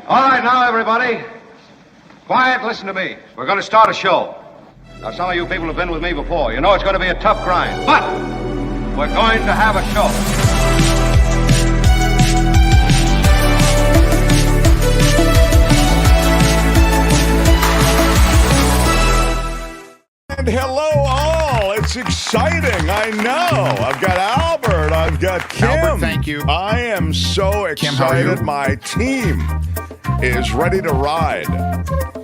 All right, now, everybody. Quiet, listen to me. We're going to start a show. Now, some of you people have been with me before. You know it's going to be a tough grind, but we're going to have a show. And hello, all. It's exciting. I know. I've got Albert. I've got Kim. Albert, thank you. I am so excited. Kim, how are you? My team is ready to ride.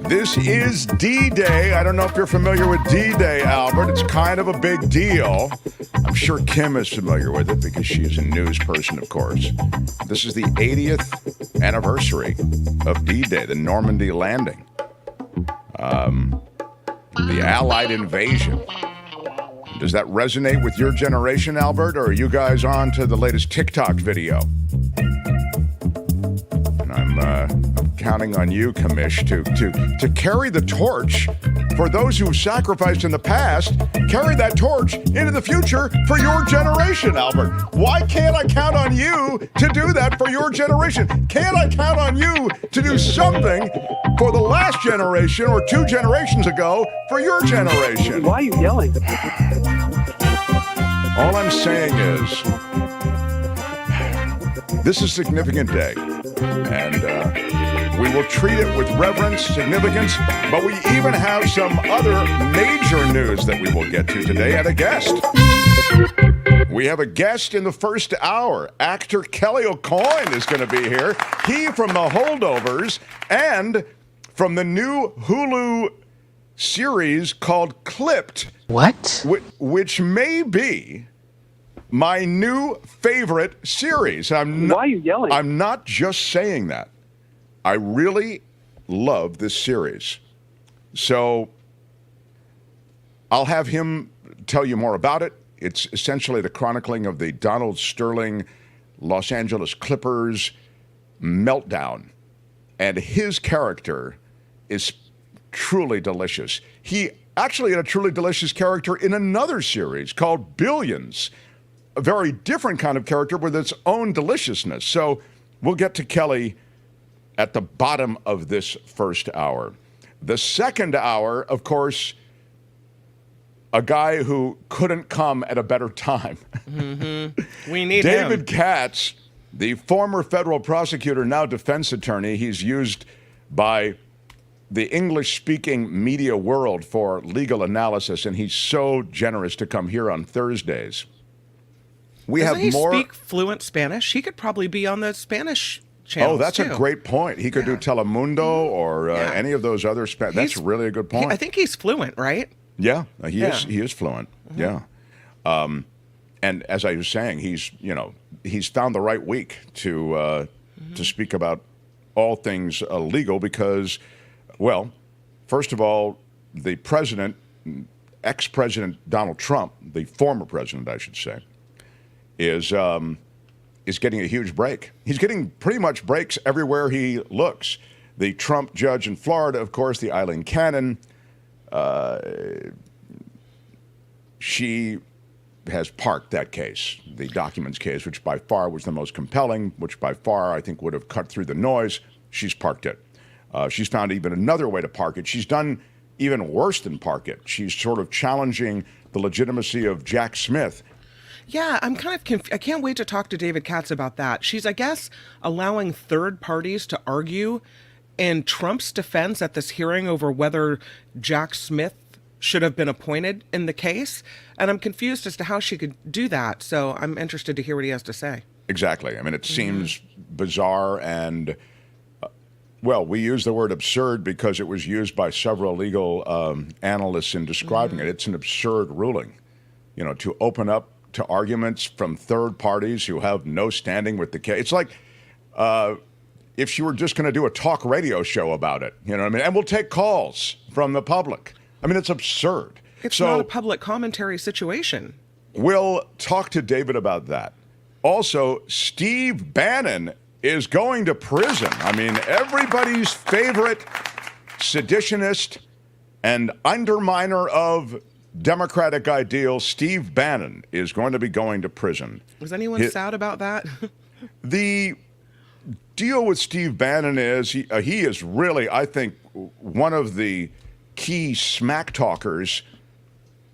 This is D-Day. I don't know if you're familiar with D-Day, Albert. It's kind of a big deal. I'm sure Kim is familiar with it because she is a news person, of course. This is the 80th anniversary of D-Day, the Normandy landing. The Allied invasion. Does that resonate with your generation, Albert, or are you guys on to the latest TikTok video? And I'm counting on you, Kamish, to carry the torch for those who sacrificed in the past. Carry that torch into the future for your generation, Albert. Why can't I count on you to do that for your generation? Can't I count on you to do something for the last generation or 2 generations ago for your generation? Why are you yelling? All I'm saying is, this is a significant day, and we will treat it with reverence, significance, but we even have some other major news that we will get to today, and a guest. We have a guest in the first hour. Actor Kelley Aucoin is going to be here. He from The Holdovers and from the new Hulu series called Clipped. What? Which may be my new favorite series. Why are you yelling? I'm not just saying that. I really love this series. So I'll have him tell you more about it. It's essentially the chronicling of the Donald Sterling Los Angeles Clippers meltdown. And his character is truly delicious. He actually had a truly delicious character in another series called Billions. A very different kind of character with its own deliciousness. So we'll get to Kelley at the bottom of this first hour. The second hour, of course, a guy who couldn't come at a better time. Mm-hmm. We need David Katz, the former federal prosecutor, now defense attorney. He's used by the English-speaking media world for legal analysis, and he's so generous to come here on Thursdays. Doesn't he speak fluent Spanish? He could probably be on the Spanish channels, that's too. A great point. He could do Telemundo or any of those other Spanish. That's really a good point. I think he's fluent, right? Yeah, he is fluent. Mm-hmm. Yeah. And as I was saying, he's found the right week to speak about all things legal because, well, first of all, the president, ex-president Donald Trump, the former president, I should say, is getting a huge break. He's getting pretty much breaks everywhere he looks. The Trump judge in Florida, of course, the Eileen Cannon, she has parked that case, the documents case, which by far was the most compelling, which by far I think would have cut through the noise. She's parked it. She's found even another way to park it. She's done even worse than park it. She's sort of challenging the legitimacy of Jack Smith. Yeah, I'm kind of confused. I can't wait to talk to David Katz about that. She's, I guess, allowing third parties to argue in Trump's defense at this hearing over whether Jack Smith should have been appointed in the case. And I'm confused as to how she could do that. So I'm interested to hear what he has to say. Exactly. I mean, it seems bizarre and, well, we use the word absurd because it was used by several legal analysts in describing it. It's an absurd ruling, to open up to arguments from third parties who have no standing with the case. It's like if she were just going to do a talk radio show about it, you know what I mean? And we'll take calls from the public. I mean, it's absurd. It's not a public commentary situation. We'll talk to David about that. Also, Steve Bannon is going to prison. I mean, everybody's favorite seditionist and underminer of democratic ideals, Steve Bannon, is going to be going to prison. Was anyone sad about that? The deal with Steve Bannon is he is really, I think, one of the key smack talkers,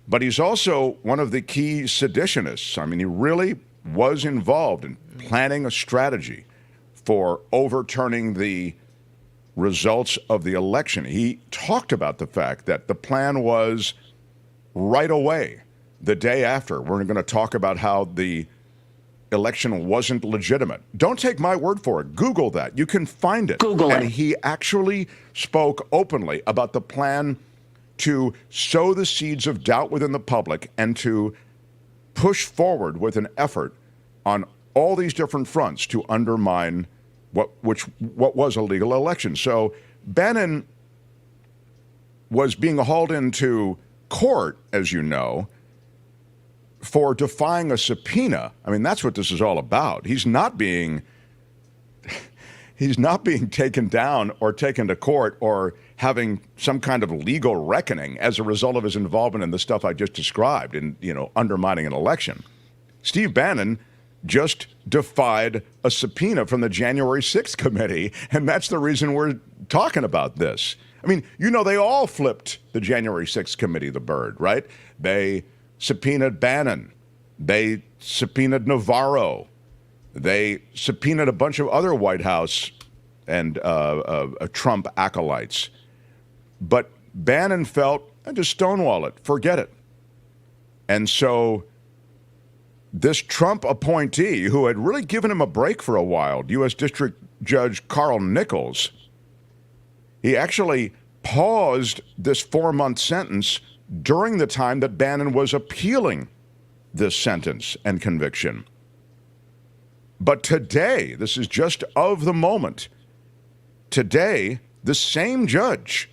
but he's also one of the key seditionists. I mean, he really was involved in planning a strategy for overturning the results of the election. He talked about the fact that the plan was right away, the day after, we're going to talk about how the election wasn't legitimate. Don't take my word for it. Google that. You can find it. Google it. And he actually spoke openly about the plan to sow the seeds of doubt within the public and to push forward with an effort on all these different fronts to undermine what was a legal election. So Bannon was being hauled into court, as you know, for defying a subpoena. I mean, that's what this is all about. He's not being taken down or taken to court or having some kind of legal reckoning as a result of his involvement in the stuff I just described in, undermining an election. Steve Bannon just defied a subpoena from the January 6th committee, and that's the reason we're talking about this. I mean, they all flipped the January 6th committee the bird, right? They subpoenaed Bannon. They subpoenaed Navarro. They subpoenaed a bunch of other White House and Trump acolytes. But Bannon felt, just stonewall it, forget it. And so this Trump appointee, who had really given him a break for a while, U.S. District Judge Carl Nichols, he actually paused this 4-month sentence during the time that Bannon was appealing this sentence and conviction. But today, this is just of the moment, today, the same judge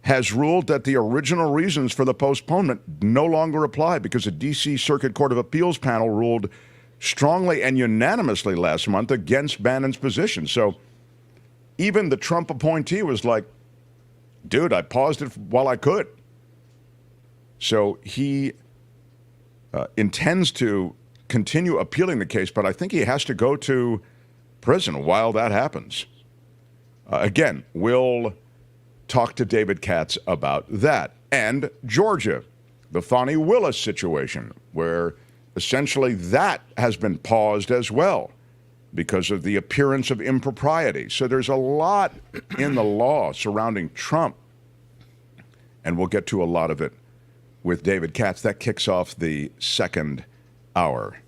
has ruled that the original reasons for the postponement no longer apply because the D.C. Circuit Court of Appeals panel ruled strongly and unanimously last month against Bannon's position. So even the Trump appointee was like, dude, I paused it while I could. So he intends to continue appealing the case, but I think he has to go to prison while that happens. Again, we'll talk to David Katz about that. And Georgia, the Fani Willis situation, where essentially that has been paused as well because of the appearance of impropriety. So there's a lot in the law surrounding Trump, and we'll get to a lot of it with David Katz. That kicks off the second hour.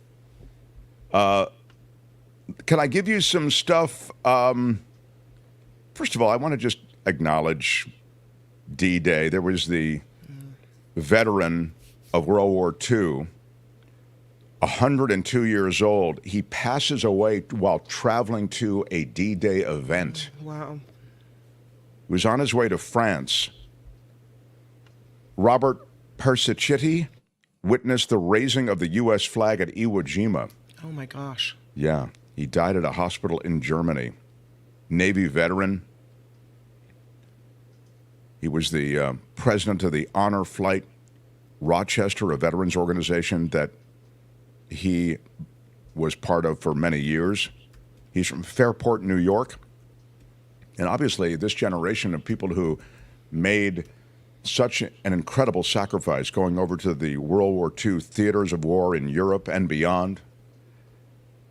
Can I give you some stuff? First of all, I want to just acknowledge D-Day. There was the veteran of World War II, 102 years old. He passes away while traveling to a D-Day event. Wow. He was on his way to France. Robert Persichetti witnessed the raising of the U.S. flag at Iwo Jima. Oh, my gosh. Yeah. He died at a hospital in Germany. Navy veteran. He was the president of the Honor Flight Rochester, a veterans organization that he was part of for many years. He's from Fairport, New York. And obviously, this generation of people who made such an incredible sacrifice going over to the World War II theaters of war in Europe and beyond,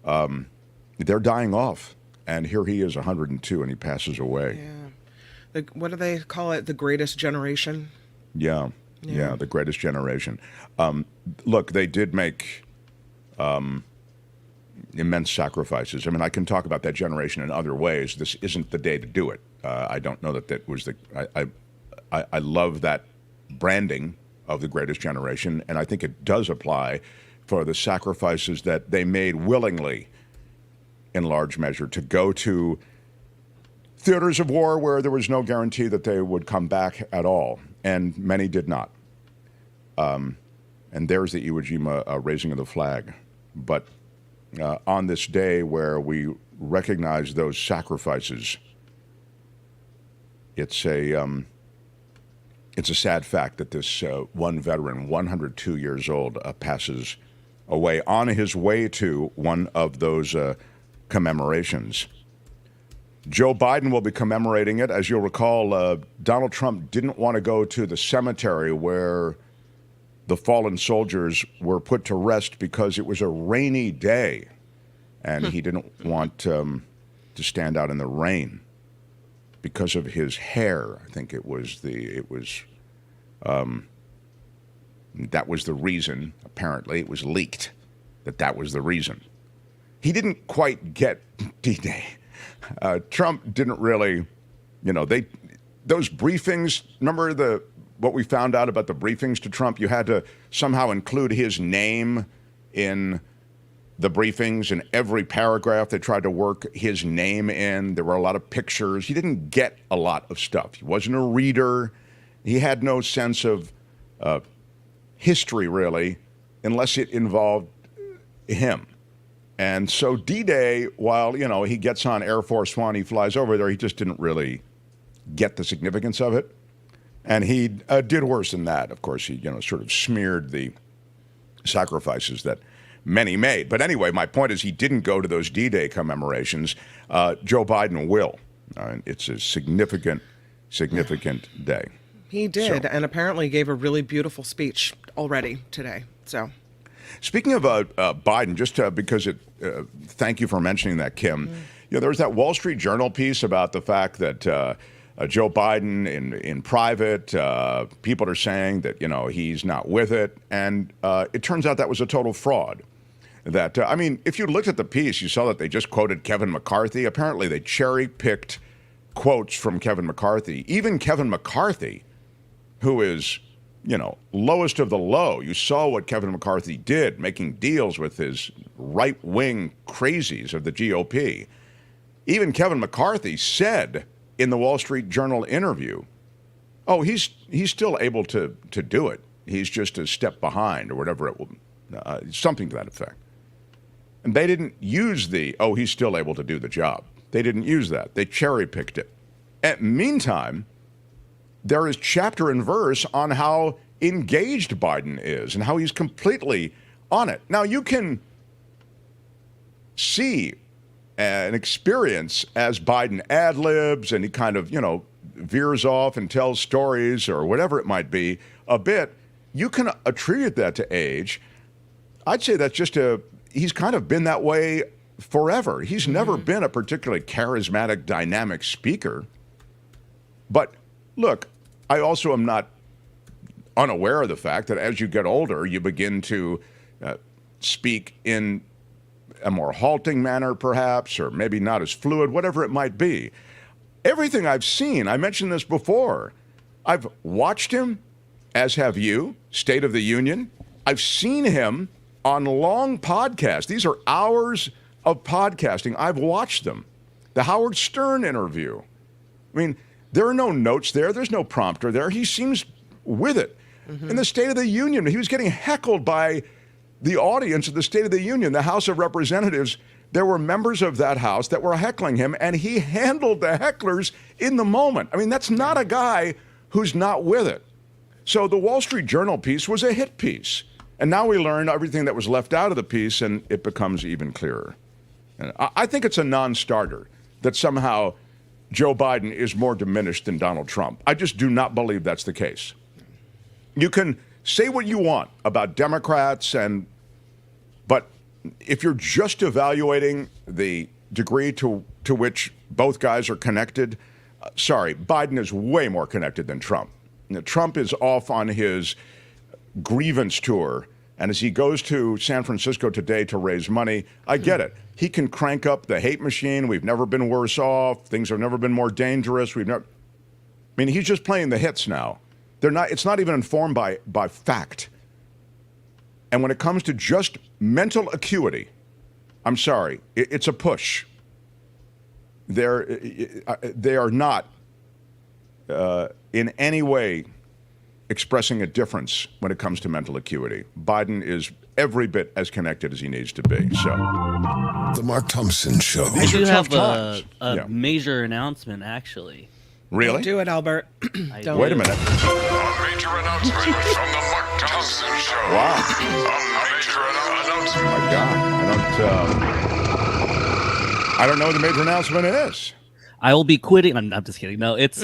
they're dying off. And here he is, 102, and he passes away. Yeah. What do they call it? The greatest generation? Yeah, the greatest generation. Look, they did make immense sacrifices. I mean, I can talk about that generation in other ways. This isn't the day to do it. I don't know that was the... I love that branding of the greatest generation, and I think it does apply for the sacrifices that they made willingly, in large measure, to go to theaters of war where there was no guarantee that they would come back at all, and many did not. And there's the Iwo Jima raising of the flag. But on this day where we recognize those sacrifices, it's a sad fact that this one veteran, 102 years old, passes away on his way to one of those commemorations. Joe Biden will be commemorating it. As you'll recall, Donald Trump didn't want to go to the cemetery where the fallen soldiers were put to rest because it was a rainy day, and he didn't want to stand out in the rain because of his hair. I think that was the reason. Apparently, it was leaked that was the reason. He didn't quite get D-Day. Trump didn't really, those briefings. Remember what we found out about the briefings to Trump? You had to somehow include his name in the briefings. In every paragraph, they tried to work his name in. There were a lot of pictures. He didn't get a lot of stuff. He wasn't a reader. He had no sense of history, really, unless it involved him. And so D-Day, while, he gets on Air Force One, he flies over there, he just didn't really get the significance of it. And he did worse than that. Of course, he, sort of smeared the sacrifices that many made. But anyway, my point is he didn't go to those D-Day commemorations. Joe Biden will. It's a significant day. He did, and apparently gave a really beautiful speech already today. So, speaking of Biden, just because thank you for mentioning that, Kim. There was that Wall Street Journal piece about the fact that Joe Biden, in private, people are saying that he's not with it, and it turns out that was a total fraud. That if you looked at the piece, you saw that they just quoted Kevin McCarthy. Apparently, they cherry-picked quotes from Kevin McCarthy. Even Kevin McCarthy, who is, lowest of the low. You saw what Kevin McCarthy did, making deals with his right-wing crazies of the GOP. Even Kevin McCarthy said in the Wall Street Journal interview, he's still able to do it. He's just a step behind, or whatever it will, something to that effect. And they didn't use he's still able to do the job. They didn't use that. They cherry-picked it. Meantime, there is chapter and verse on how engaged Biden is and how he's completely on it. Now, you can see and experience as Biden ad-libs and he kind of, veers off and tells stories or whatever it might be a bit. You can attribute that to age. I'd say that's he's kind of been that way forever. He's never been a particularly charismatic, dynamic speaker. But look, I also am not unaware of the fact that as you get older, you begin to speak in a more halting manner, perhaps, or maybe not as fluid, whatever it might be. Everything I've seen, I mentioned this before, I've watched him, as have you, State of the Union. I've seen him on long podcasts. These are hours of podcasting. I've watched them. The Howard Stern interview. There are no notes there. There's no prompter there. He seems with it. In the State of the Union, he was getting heckled by the audience of the State of the Union, the House of Representatives. There were members of that House that were heckling him, and he handled the hecklers in the moment. That's not a guy who's not with it. So the Wall Street Journal piece was a hit piece. And now we learn everything that was left out of the piece, and it becomes even clearer. And I think it's a non-starter that somehow Joe Biden is more diminished than Donald Trump. I just do not believe that's the case. You can say what you want about Democrats, but if you're just evaluating the degree to which both guys are connected, sorry, Biden is way more connected than Trump. Trump is off on his grievance tour, and as he goes to San Francisco today to raise money, I get it. He can crank up the hate machine. We've never been worse off. Things have never been more dangerous. He's just playing the hits now. It's not even informed by fact. And when it comes to just mental acuity, I'm sorry, it's a push. They are not in any way expressing a difference when it comes to mental acuity. Biden is every bit as connected as he needs to be. So, The Mark Thompson Show. I do have a major announcement, actually. Really? Do it, Albert. Wait a minute. A major announcement from The Mark Thompson Show. Wow. A major announcement. Oh my God. I don't know what the major announcement is. I will be quitting. I'm just kidding. No, it's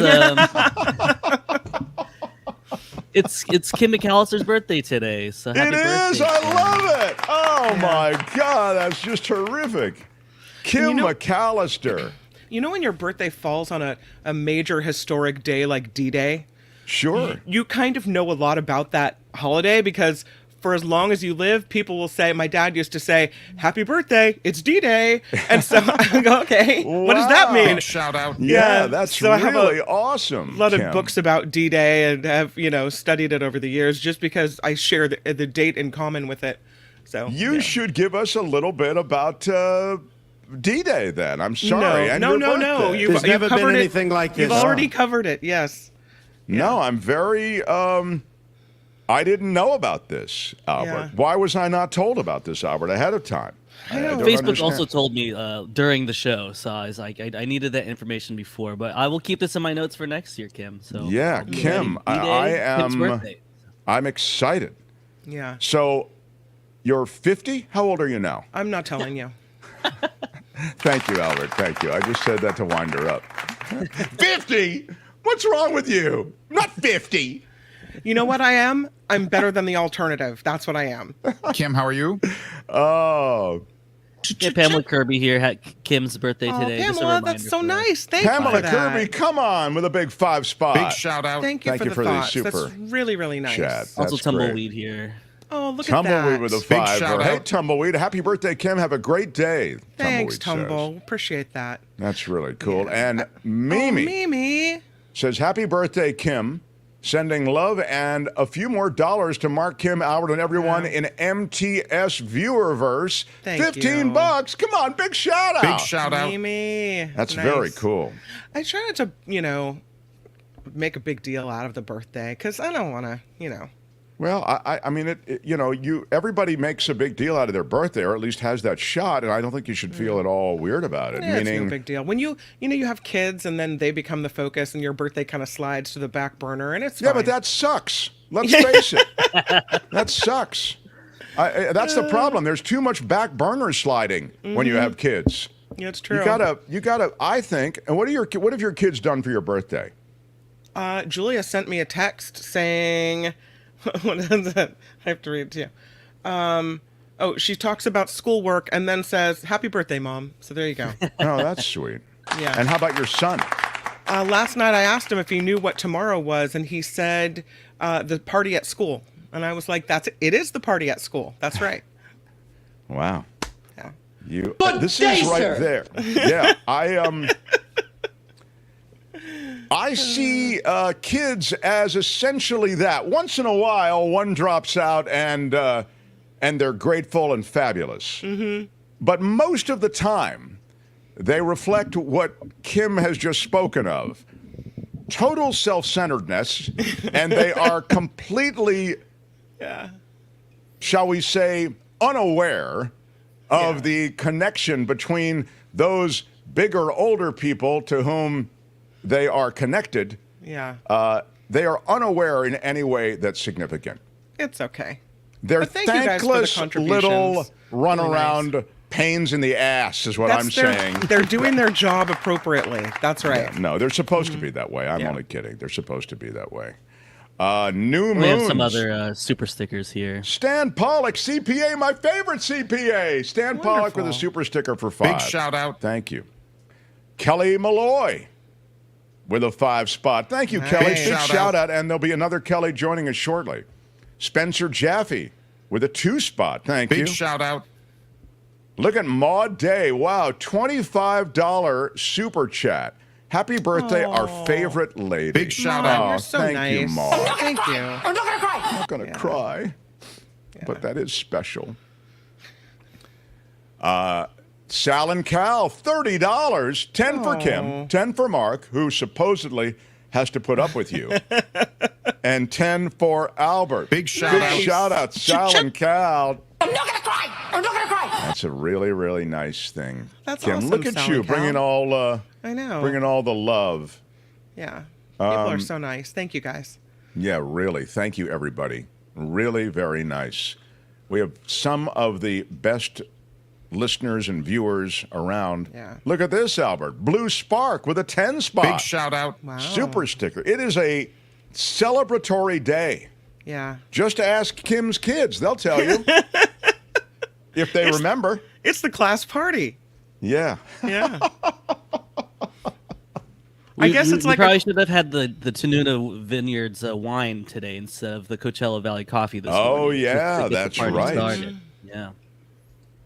it's Kim McAllister's birthday today. So happy birthday, is. I Kim. love it. Oh my God, that's just terrific. Kim McAllister. You know when your birthday falls on a major historic day like D-Day? Sure. You kind of know a lot about that holiday because for as long as you live, people will say, my dad used to say, happy birthday, it's D-Day. And so I go, okay, what does that mean? Shout out. Yeah, that's so I have really awesome. A lot Kim. of books about D-Day and have, studied it over the years just because I share the date in common with it. So You should give us a little bit about D-Day then. I'm sorry. and your No. birthday. You've never been covered anything like You've this. already covered it, yes. No, I'm very. I didn't know about this, Albert. Yeah. Why was I not told about this, Albert, ahead of time? I don't Facebook understand. also told me during the show, so I was like, I needed that information before, but I will keep this in my notes for next year, Kim. So Yeah, I'll be Kim, ready. D-Day, Kim's birthday. I'm excited. Yeah. So, you're 50? How old are you now? I'm not telling you. Thank you, Albert. Thank you. I just said that to wind her up. 50? What's wrong with you? Not 50. You know what I am? I'm better than the alternative. That's what I am. Kim, how are you? Oh, Yeah, Pamela Kirby here had Kim's birthday today. Just a Pamela, reminder that's so for her. nice. Thank you Pamela for that. Kirby, come on with a big 5 spot. Big shout out. Thank you Thank for you the for the thoughts. super That's really, really nice. Chat. Also That's Tumbleweed great. here. Oh, look Tumbleweed at that. with a Big 5. shout Hey, out. Tumbleweed. Happy birthday, Kim. Have a great day. Thanks, Tumbleweed says. Tumble. Appreciate that. That's really cool. Yeah. And Oh, Mimi Mimi. says, happy birthday, Kim. Sending love and a few more dollars to Mark, Kim, Albert, and everyone in MTS Viewerverse. Thank 15 you. bucks. Come on, big shout out. Big shout out. Mimi. That's Nice. very cool. I try not to, make a big deal out of the birthday because I don't want to, Well, I mean, everybody makes a big deal out of their birthday, or at least has that shot, and I don't think you should feel at all weird about it. Yeah, it's Meaning, no big deal. When you have kids and then they become the focus and your birthday kind of slides to the back burner and it's yeah, fine. but that sucks. Let's face it, that sucks. That's the problem. There's too much back burner sliding when you have kids. Yeah, it's true. You gotta. I think. And what have your kids done for your birthday? Julia sent me a text saying, what is it? I have to read it to you. She talks about schoolwork and then says, happy birthday, Mom. So there you go. Oh, that's sweet. Yeah. And how about your son? Last night I asked him if he knew what tomorrow was, and he said the party at school. And I was like, it is the party at school. That's right. Wow. Yeah. This is right there. Yeah. I see kids as essentially that. Once in a while, one drops out and they're grateful and fabulous. Mm-hmm. But most of the time, they reflect what Kim has just spoken of. Total self-centeredness, and they are completely, shall we say, unaware of the connection between those bigger, older people to whom they are connected. Yeah. They are unaware in any way that's significant. It's okay. They're But thank you guys for the thankless contributions. little Really runaround pains in the ass is what I'm saying. They're doing their job appropriately. That's right. No, they're supposed to be that way. I'm Yeah. only kidding. They're supposed to be that way. New We have some Moons. other super stickers here. Stan Pollock, CPA, my favorite CPA. Stan Pollock with a Wonderful. super sticker for 5. Big shout out. Thank you. Kelly Malloy with a 5 spot. Thank you, Nice. Kelly. Big Shout shout out. out. And there'll be another Kelly joining us shortly. Spencer Jaffe with a 2 spot. Thank Big you. shout out. Look at Maud Day. Wow, $25 super chat. Happy birthday, our favorite lady. Big shout Oh, out. You're so thank nice. you, Maud. Thank you. I'm not going to cry, but that is special. Sal and Cal, $30. 10 for Kim, 10 for Mark, who supposedly has to put up with you, and 10 for Albert. Big shout Big out. shout out, Sal and Cal. I'm not gonna cry. I'm not gonna cry. That's a really, really nice thing. That's Kim, awesome, look at Sal you and Cal. bringing all, I know. bringing all the love. Yeah. People are so nice. Thank you, guys. Yeah, really. Thank you, everybody. Really very nice. We have some of the best listeners and viewers around. Yeah. Look at this, Albert. Blue Spark with a 10 spot. Big shout out. Wow. Super sticker. It is a celebratory day. Yeah. Just ask Kim's kids. They'll tell you. If they remember. It's the class party. Yeah. Yeah. I guess it's we like probably should have had the Tanuna Vineyards wine today instead of the Coachella Valley coffee this morning. Oh, just to yeah, get the that's party right. started. Yeah.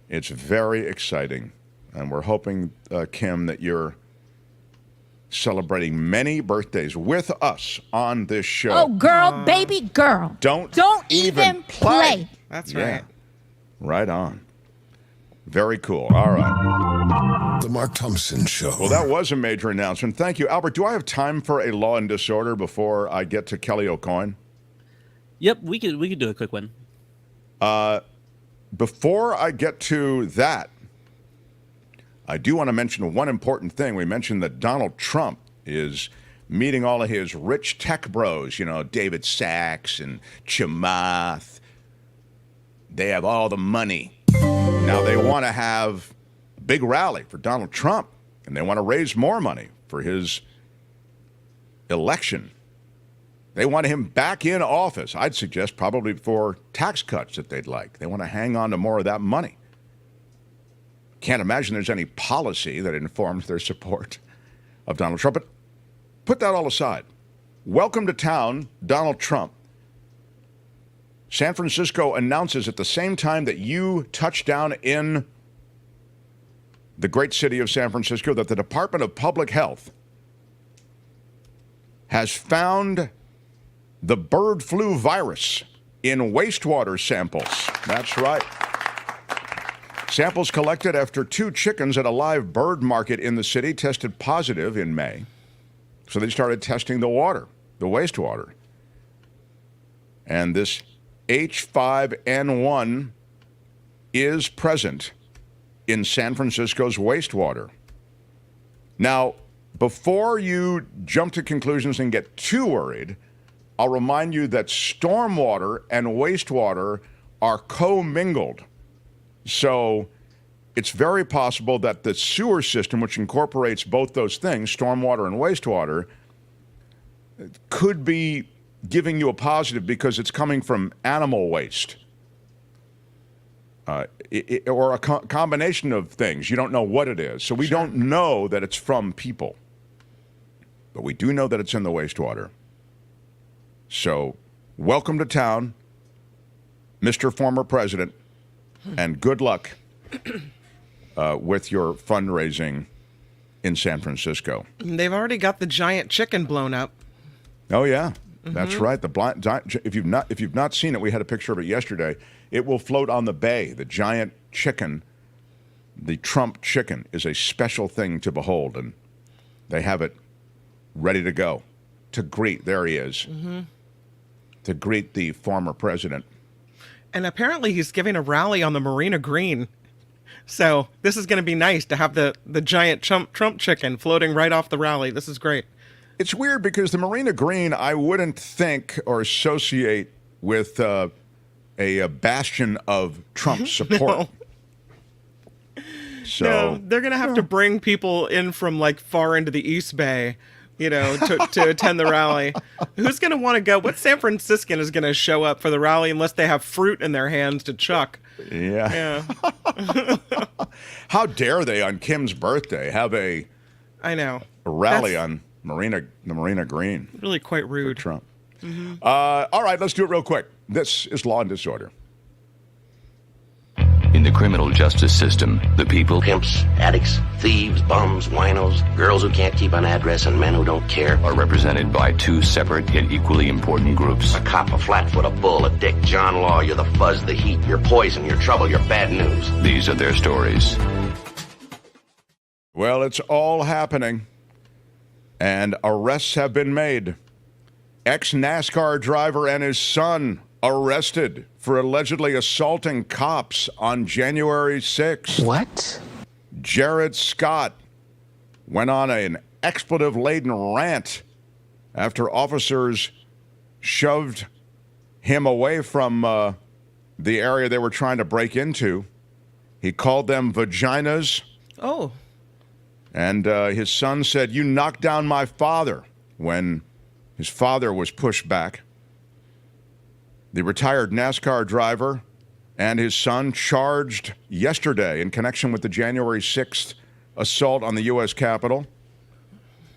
It's very exciting. And we're hoping, Kim, that you're celebrating many birthdays with us on this show. Oh, girl, baby girl. Don't even play. That's Yeah. right. Right on. Very cool. All right. The Mark Thompson Show. Well, that was a major announcement. Thank you. Albert, do I have time for a law and disorder before I get to Kelley Aucoin? Yep, we could do a quick one. Before I get to that, I do want to mention one important thing. We mentioned that Donald Trump is meeting all of his rich tech bros, David Sachs and Chamath. They have all the money. Now they want to have a big rally for Donald Trump, and they want to raise more money for his election. They want him back in office. I'd suggest probably for tax cuts that they'd like. They want to hang on to more of that money. Can't imagine there's any policy that informs their support of Donald Trump. But put that all aside. Welcome to town, Donald Trump. San Francisco announces at the same time that you touch down in the great city of San Francisco that the Department of Public Health has found the bird flu virus in wastewater samples. That's right. Samples collected after 2 chickens at a live bird market in the city tested positive in May. So they started testing the water, the wastewater. And this H5N1 is present in San Francisco's wastewater. Now, before you jump to conclusions and get too worried, I'll remind you that stormwater and wastewater are commingled. So it's very possible that the sewer system, which incorporates both those things, stormwater and wastewater, could be giving you a positive because it's coming from animal waste. Or a combination of things. You don't know what it is. So we don't know that it's from people. But we do know that it's in the wastewater. So welcome to town, Mr. Former President, and good luck with your fundraising in San Francisco. They've already got the giant chicken blown up. Oh, yeah. That's right. If you've not seen it, we had a picture of it yesterday. It will float on the bay. The giant chicken, the Trump chicken, is a special thing to behold, and they have it ready to go to greet. There he is. To greet the former president. And apparently he's giving a rally on the Marina Green. So this is going to be nice to have the giant Trump chicken floating right off the rally. This is great. It's weird because the Marina Green, I wouldn't think or associate with a bastion of Trump support. So No, they're going to have to bring people in from like far into the East Bay, to attend the rally. Who's going to want to go? What San Franciscan is going to show up for the rally unless they have fruit in their hands to chuck? Yeah. Yeah. How dare they on Kim's birthday have a rally That's on the Marina Green really quite for rude. Trump. All right, let's do it real quick. This is Law and Disorder. In the criminal justice system, the people Pimps, addicts, thieves, bums, winos, girls who can't keep an address, and men who don't care. are represented by 2 separate yet equally important groups. A cop, a flatfoot, a bull, a dick, John Law. You're the fuzz, the heat. You're poison, you're trouble, you're bad news. These are their stories. Well, it's all happening, and arrests have been made. Ex-NASCAR driver and his son arrested for allegedly assaulting cops on January 6th. What? Jared Scott went on an expletive-laden rant after officers shoved him away from the area they were trying to break into He called them vaginas. Oh. And his son said, "You knocked down my father," when his father was pushed back. The retired NASCAR driver and his son charged yesterday in connection with the January 6th assault on the U.S. Capitol.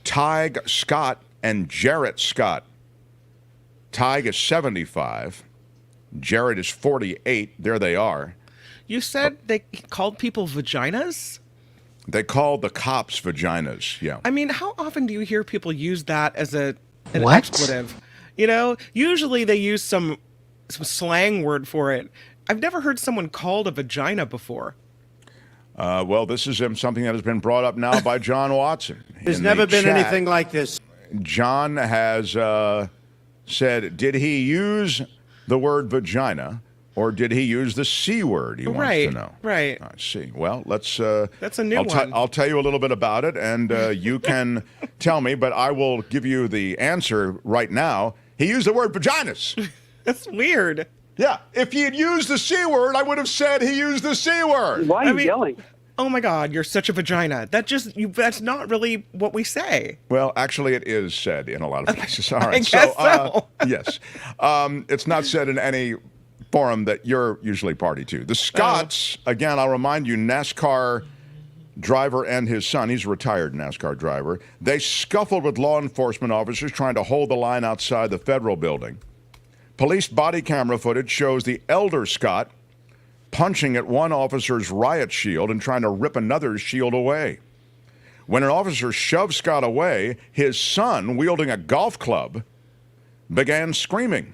Tig Scott and Jarrett Scott. Tig is 75. Jarrett is 48. There they are. You said they called people vaginas? They called the cops vaginas, yeah. I mean, how often do you hear people use that as an expletive? You know, usually they use some slang word for it. I've never heard someone called a vagina before. Well, this is something that has been brought up now by John Watson. There's never been anything like this. John has said, did he use the word vagina or did he use the C word? He wants to know. Right. I see. Well, let's... That's a new one. I'll tell you a little bit about it, and you can tell me, but I will give you the answer right now. He used the word vaginas. That's weird. Yeah. If he had used the C word, I would have said he used the C word. Why are you yelling? Oh my God, you're such a vagina. That's not really what we say. Well, actually, it is said in a lot of places. All right. I guess so. Yes. It's not said in any forum that you're usually party to. The Scotts, again, I'll remind you, NASCAR driver and his son, he's a retired NASCAR driver, they scuffled with law enforcement officers trying to hold the line outside the federal building. Police body camera footage shows the elder Scott punching at one officer's riot shield and trying to rip another's shield away. When an officer shoved Scott away, his son, wielding a golf club, began screaming.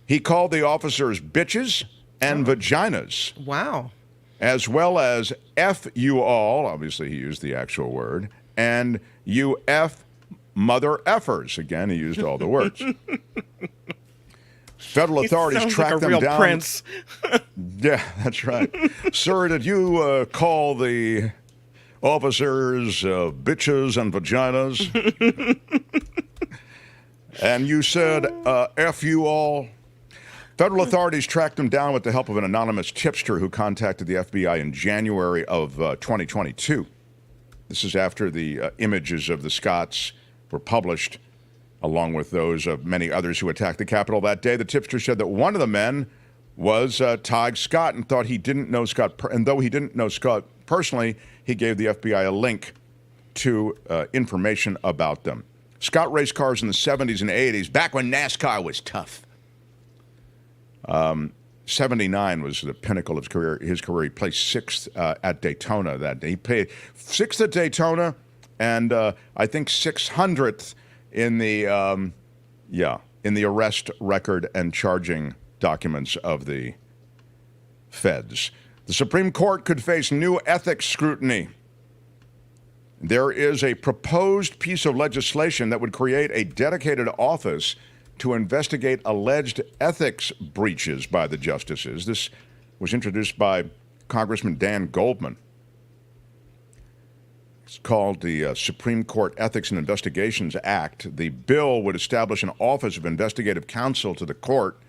He called the officers bitches and vaginas. Wow. As well as F you all, obviously he used the actual word, and you F mother effers. Again, he used all the words. Federal authorities tracked them down. Prince. Yeah, that's right. Sir, did you call the officers bitches and vaginas? And you said F you all? Federal authorities tracked him down with the help of an anonymous tipster who contacted the FBI in January of 2022. This is after the images of the Scotts were published, along with those of many others who attacked the Capitol that day. The tipster said that one of the men was Tig Scott and thought he didn't know Scott. And though he didn't know Scott personally, he gave the FBI a link to information about them. Scott raced cars in the 70s and 80s, back when NASCAR was tough. 79 was the pinnacle of his career. He placed sixth at Daytona that day. He played sixth at Daytona and I think 600th in the arrest record and charging documents of the feds. The Supreme Court could face new ethics scrutiny. There is a proposed piece of legislation that would create a dedicated office to investigate alleged ethics breaches by the justices. This was introduced by Congressman Dan Goldman. It's called the Supreme Court Ethics and Investigations Act. The bill would establish an Office of Investigative Counsel to the court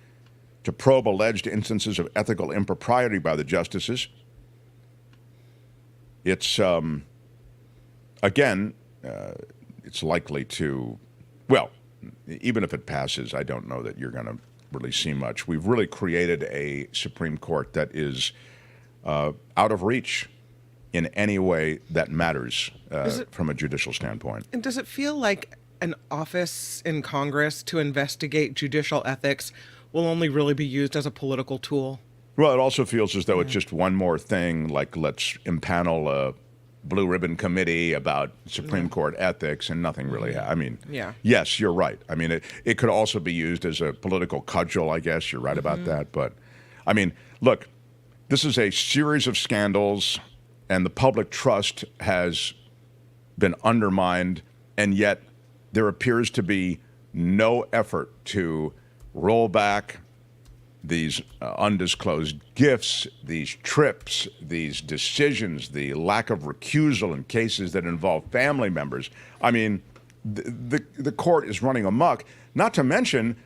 to probe alleged instances of ethical impropriety by the justices. It's, again, it's likely to, well, even if it passes, I don't know that you're going to really see much. We've really created a Supreme Court that is out of reach in any way that matters from a judicial standpoint. And does it feel like an office in Congress to investigate judicial ethics will only really be used as a political tool? Well, it also feels as though it's just one more thing, like let's impanel a blue ribbon committee about Supreme Court ethics and nothing really. Yes, you're right. I mean, it could also be used as a political cudgel, I guess. You're right about that. But, I mean, look, this is a series of scandals, and the public trust has been undermined, and yet there appears to be no effort to roll back these undisclosed gifts, these trips, these decisions, the lack of recusal in cases that involve family members. I mean, the court is running amok. Not to mention,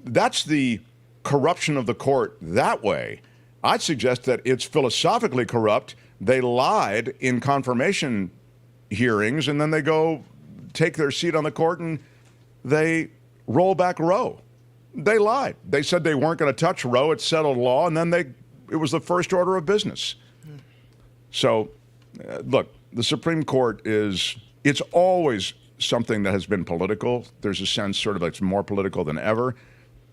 that's the corruption of the court that way. I'd suggest that it's philosophically corrupt. They lied in confirmation hearings, and then they go take their seat on the court and they roll back Roe. They lied. They said they weren't going to touch Roe. It's settled law, and then it was the first order of business. So, look, the Supreme Court it's always something that has been political. There's a sense sort of like it's more political than ever.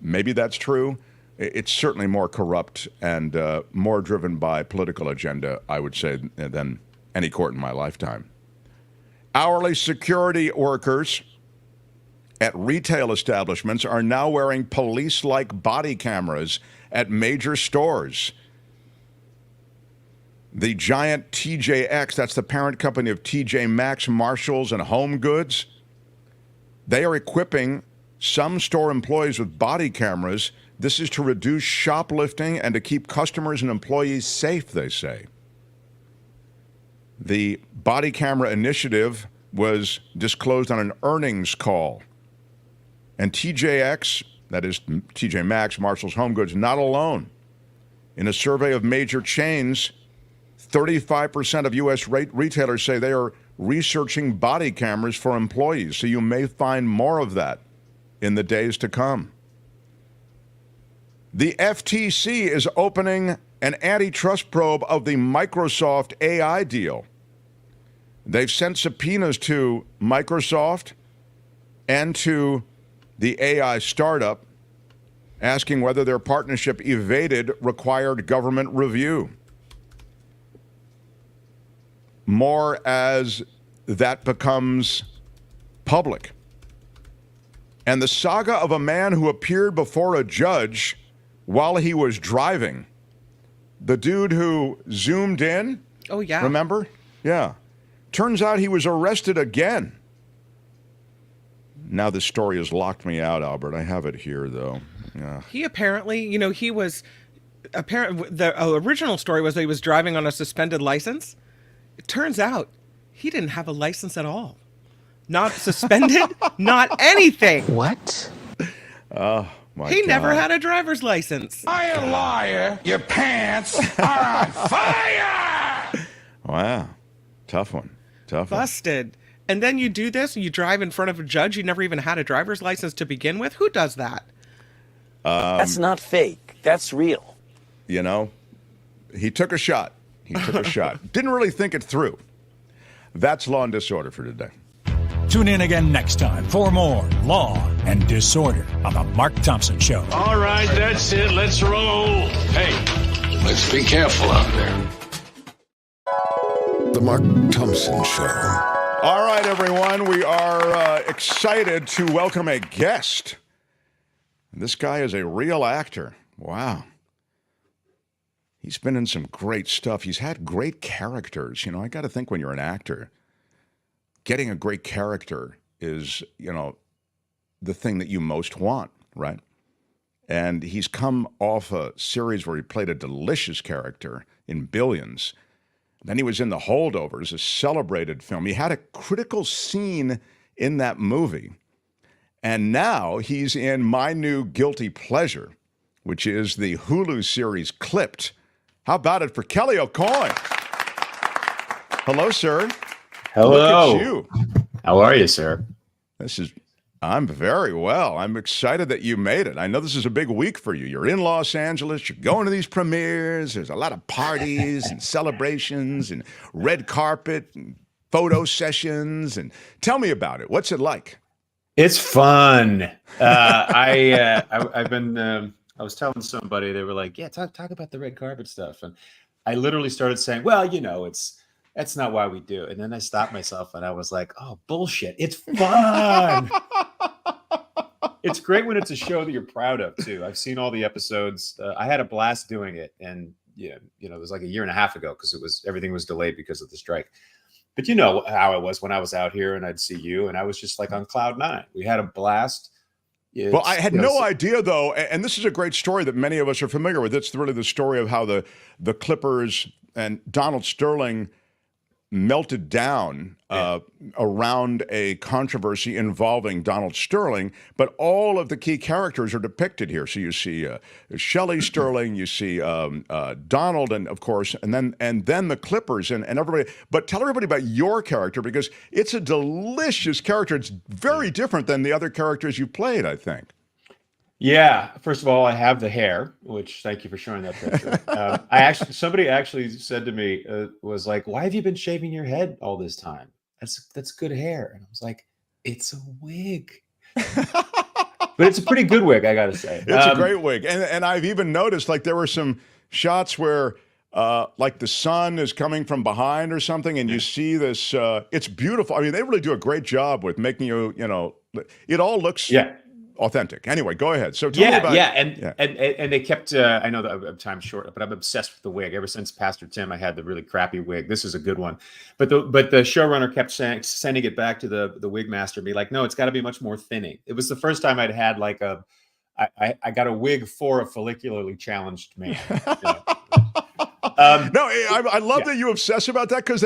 Maybe that's true. It's certainly more corrupt and more driven by political agenda, I would say, than any court in my lifetime. Hourly security workers at retail establishments are now wearing police-like body cameras at major stores. The giant TJX, that's the parent company of TJ Maxx, Marshalls, and Home Goods, they are equipping some store employees with body cameras. This is to reduce shoplifting and to keep customers and employees safe, they say. The body camera initiative was disclosed on an earnings call. And TJX, that is TJ Maxx, Marshalls, Home Goods, not alone. In a survey of major chains, 35% of U.S. retailers say they are researching body cameras for employees. So you may find more of that in the days to come. The FTC is opening an antitrust probe of the Microsoft AI deal. They've sent subpoenas to Microsoft and to the AI startup, asking whether their partnership evaded required government review. More as that becomes public. And the saga of a man who appeared before a judge while he was driving. The dude who zoomed in. Oh, yeah. Remember? Yeah. Turns out he was arrested again. Now this story has locked me out, Albert. I have it here, though. Yeah. He apparently, he was... the original story was that he was driving on a suspended license. It turns out he didn't have a license at all. Not suspended, not anything. What? Oh, my God. He never had a driver's license. Liar, liar, your pants are on fire! Wow. Tough one. Busted. And then you do this, you drive in front of a judge, you never even had a driver's license to begin with? Who does that? That's not fake. That's real. He took a shot. Didn't really think it through. That's Law and Disorder for today. Tune in again next time for more Law and Disorder on The Mark Thompson Show. All right, that's it. Let's roll. Hey, let's be careful out there. The Mark Thompson Show. All right, everyone. We are excited to welcome a guest. This guy is a real actor. Wow. He's been in some great stuff. He's had great characters. I got to think when you're an actor, getting a great character is, the thing that you most want, right? And he's come off a series where he played a delicious character in Billions. Then he was in The Holdovers, a celebrated film. He had a critical scene in that movie. And now he's in my new guilty pleasure, which is the Hulu series Clipped. How about it for Kelley Aucoin? Hello, sir. Hello. Look at you. How are you, sir? I'm very well. I'm excited that you made it. I know this is a big week for you. You're in Los Angeles. You're going to these premieres. There's a lot of parties and celebrations and red carpet and photo sessions. And tell me about it. What's it like? It's fun. I've been. I was telling somebody, they were like, "Yeah, talk about the red carpet stuff," and I literally started saying, "Well, that's not why we do it." And then I stopped myself and I was like, "Oh, bullshit! It's fun." It's great when it's a show that you're proud of too. I've seen all the episodes. I had a blast doing it, and it was like a year and a half ago because everything was delayed because of the strike. But you know how it was when I was out here and I'd see you, and I was just like on cloud nine. We had a blast. Well, I had no idea, though, and this is a great story that many of us are familiar with. It's really the story of how the Clippers and Donald Sterling melted down around a controversy involving Donald Sterling, but all of the key characters are depicted here. So you see Shelley Sterling, you see Donald, and of course, and then the Clippers and everybody. But tell everybody about your character, because it's a delicious character. It's very different than the other characters you played, I think. Yeah. First of all, I have the hair, which thank you for showing that picture. Somebody actually said to me, was like, "Why have you been shaving your head all this time? That's good hair." And I was like, "It's a wig." But it's a pretty good wig, I got to say. It's a great wig. And I've even noticed, like, there were some shots where like the sun is coming from behind or something, and you see this, it's beautiful. I mean, they really do a great job with making it all looks authentic. Anyway, go ahead. So tell me about and they kept. I know that time's short, but I'm obsessed with the wig. Ever since Pastor Tim, I had the really crappy wig. This is a good one, but the showrunner kept sending it back to the wig master and be like, "No, it's got to be much more thinning." It was the first time I'd had like I got a wig for a follicularly challenged man. No, I love that you obsess about that, because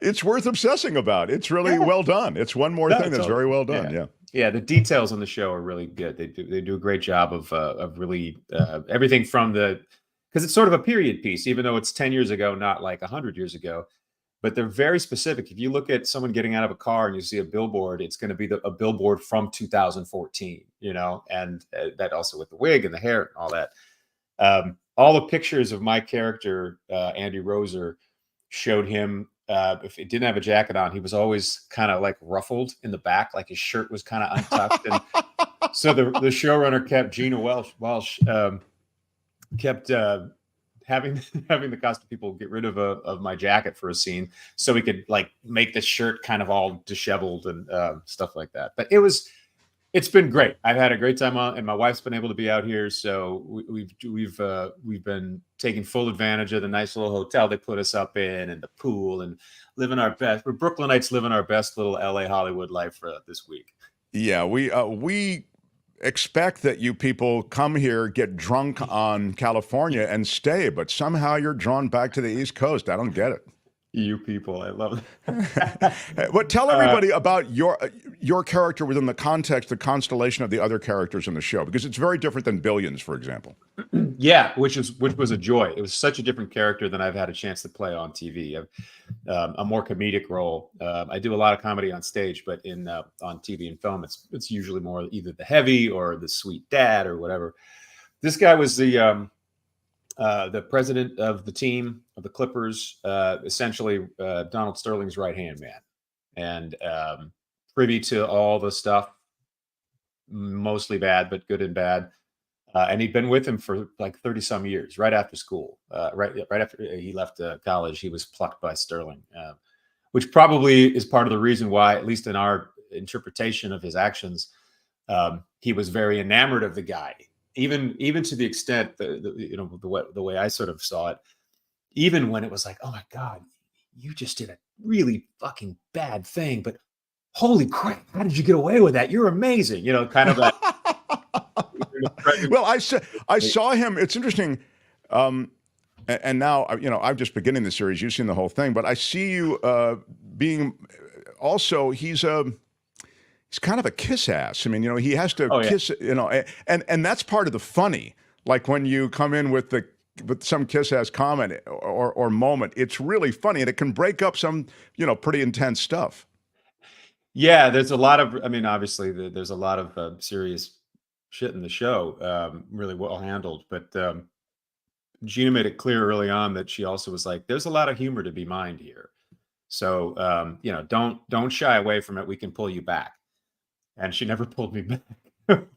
it's worth obsessing about. It's really well done. It's one more thing that's very well done. Yeah, the details on the show are really good. They do a great job of really everything from because it's sort of a period piece, even though it's 10 years ago, not like 100 years ago. But they're very specific. If you look at someone getting out of a car and you see a billboard, it's going to be a billboard from 2014, and that also with the wig and the hair and all that. All the pictures of my character, Andy Roser, showed him. If he didn't have a jacket on, he was always kind of like ruffled in the back, like his shirt was kind of untucked. And so the showrunner kept, Gina Welsh kept having the costume people get rid of my jacket for a scene, so we could like make the shirt kind of all disheveled and stuff like that. But it's been great. I've had a great time on, and my wife's been able to be out here. So we've been taking full advantage of the nice little hotel they put us up in, and the pool, and living our best. We're Brooklynites living our best little LA Hollywood life for this week. Yeah, we expect that you people come here, get drunk on California, and stay, but somehow you're drawn back to the East Coast. I don't get it. You people, I love it. But tell everybody about your character within the constellation of the other characters in the show, because it's very different than Billions, for example. Yeah, which was a joy. It was such a different character than I've had a chance to play on TV. A more comedic role. I do a lot of comedy on stage, but on TV and film, it's usually more either the heavy or the sweet dad or whatever. This guy was the president of the team of the Clippers, essentially Donald Sterling's right-hand man, and privy to all the stuff, mostly bad, but good and bad. And he'd been with him for like 30 some years, right after school, right after he left college, he was plucked by Sterling, which probably is part of the reason why, at least in our interpretation of his actions, he was very enamored of the guy. Even to the extent the way I sort of saw it, even when it was like, oh my God, you just did a really fucking bad thing, but holy crap, how did you get away with that? You're amazing, kind of that. Well, I saw him. It's interesting, and now I'm just beginning the series. You've seen the whole thing, but I see you being also. He's kind of a kiss ass. I mean, he has to kiss, and that's part of the funny. Like when you come in with some kiss ass comment or moment, it's really funny, and it can break up some, pretty intense stuff. Yeah, there's a lot of, obviously there's a lot of serious shit in the show, really well handled. But Gina made it clear early on that she also was like, there's a lot of humor to be mined here. So, don't shy away from it. We can pull you back. And she never pulled me back,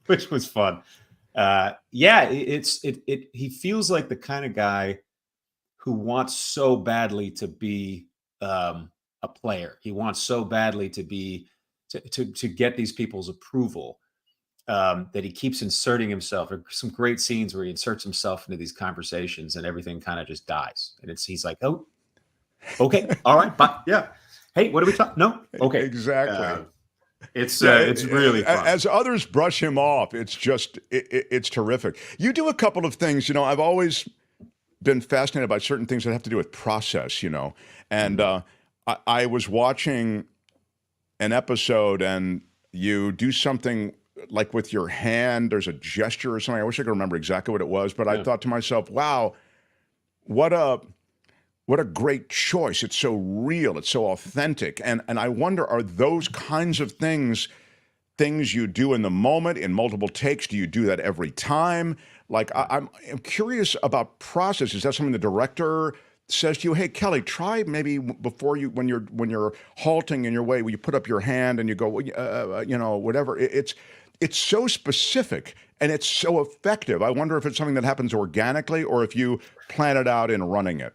which was fun. He feels like the kind of guy who wants so badly to be a player. He wants so badly to be to get these people's approval that he keeps inserting himself. There are some great scenes where he inserts himself into these conversations, and everything kind of just dies. And he's like, oh, okay, all right, bye. Yeah. Hey, what are we talking? No, okay, exactly. It's really fun. As others brush him off, it's just it's terrific. You do a couple of things. I've always been fascinated by certain things that have to do with process, and I was watching an episode, and you do something like with your hand. There's a gesture or something. I wish I could remember exactly what it was, but I thought to myself, wow, what a great choice. It's so real. It's so authentic. And I wonder, are those kinds of things you do in the moment, in multiple takes? Do you do that every time? Like, I'm curious about process. Is that something the director says to you, hey, Kelley, try maybe before you, when you're halting in your way, you put up your hand and you go, whatever. It's so specific and it's so effective. I wonder if it's something that happens organically or if you plan it out in running it.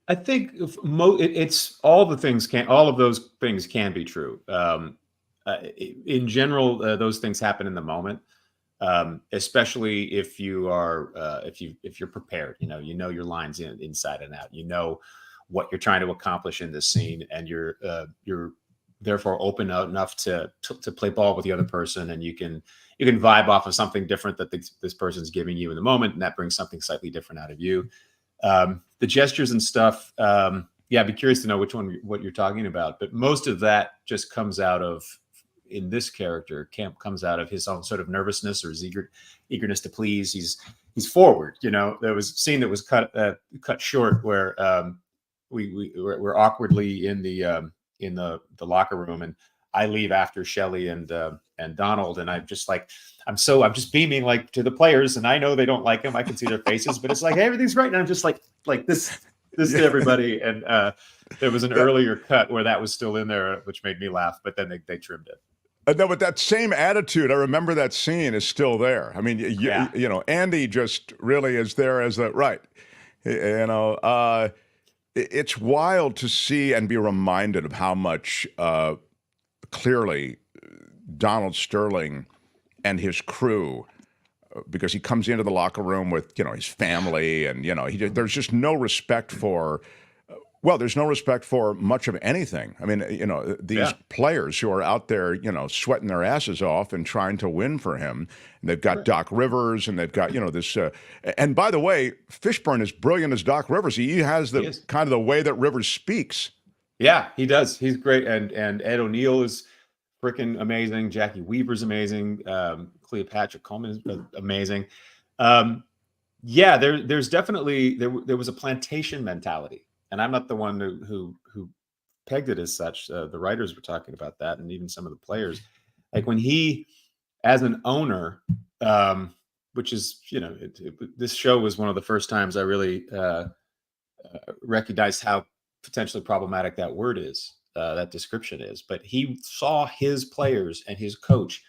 I think it's all of those things can be true. In general, those things happen in the moment, especially if you are if you're prepared. You know your lines inside and out. You know what you're trying to accomplish in this scene, and you're therefore open enough to play ball with the other person, and you can vibe off of something different that this person's giving you in the moment, and that brings something slightly different out of you. The gestures and stuff. I'd be curious to know what you're talking about, but most of that just comes out of, in this character, Camp comes out of his own sort of nervousness or his eagerness to please. He's forward. There was a scene that was cut short where we're awkwardly in the locker room, and I leave after Shelley and Donald, and I'm just beaming like to the players, and I know they don't like him. I can see their faces, but it's like, hey, everything's right, and I'm just like this to everybody. And there was an earlier cut where that was still in there, which made me laugh, but then they trimmed it. No, but that same attitude, I remember that scene is still there. I mean, Andy just really is there as the right. It's wild to see and be reminded of how much clearly Donald Sterling and his crew, because he comes into the locker room with his family, and there's just no respect for. Well, there's no respect for much of anything. I mean, these players who are out there, sweating their asses off and trying to win for him. And they've got Doc Rivers, and they've got, this. And by the way, Fishburne is brilliant as Doc Rivers. He has kind of the way that Rivers speaks. Yeah, he does. He's great. And Ed O'Neill is freaking amazing. Jackie Weaver's amazing. Cleopatra Coleman is amazing. There's definitely there was a plantation mentality. And I'm not the one who pegged it as such. The writers were talking about that, and even some of the players. Like when he, as an owner, which is, this show was one of the first times I really recognized how potentially problematic that word is, that description is. But he saw his players and his coach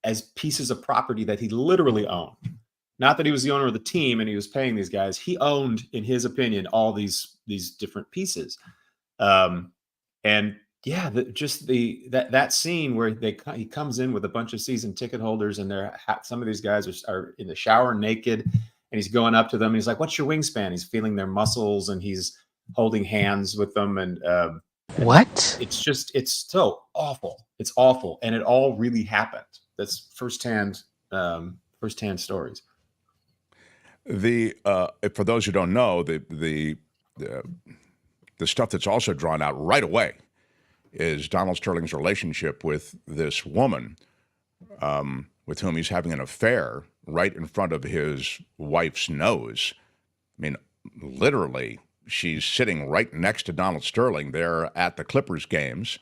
as pieces of property that he literally owned. Not that he was the owner of the team and he was paying these guys. He owned, in his opinion, all these different pieces. That scene where he comes in with a bunch of season ticket holders, and some of these guys are in the shower naked, and he's going up to them and he's like, "What's your wingspan?" He's feeling their muscles and he's holding hands with them. And what? It's so awful. It's awful, and it all really happened. That's firsthand stories. For those who don't know, the stuff that's also drawn out right away is Donald Sterling's relationship with this woman with whom he's having an affair right in front of his wife's nose. I mean, literally, she's sitting right next to Donald Sterling there at the Clippers games.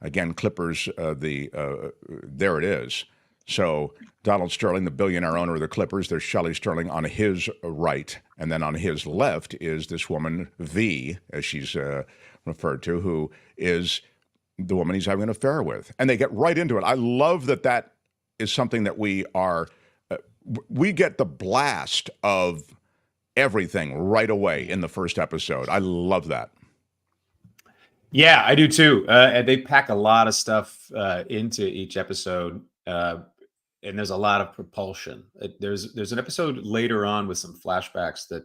Again, Clippers, there it is. So Donald Sterling, the billionaire owner of the Clippers, there's Shelley Sterling on his right, and then on his left is this woman, V, as she's referred to, who is the woman he's having an affair with. And they get right into it. I love that is something that we get the blast of everything right away in the first episode. I love that. Yeah, I do too. And they pack a lot of stuff into each episode. And there's a lot of propulsion. There's an episode later on with some flashbacks that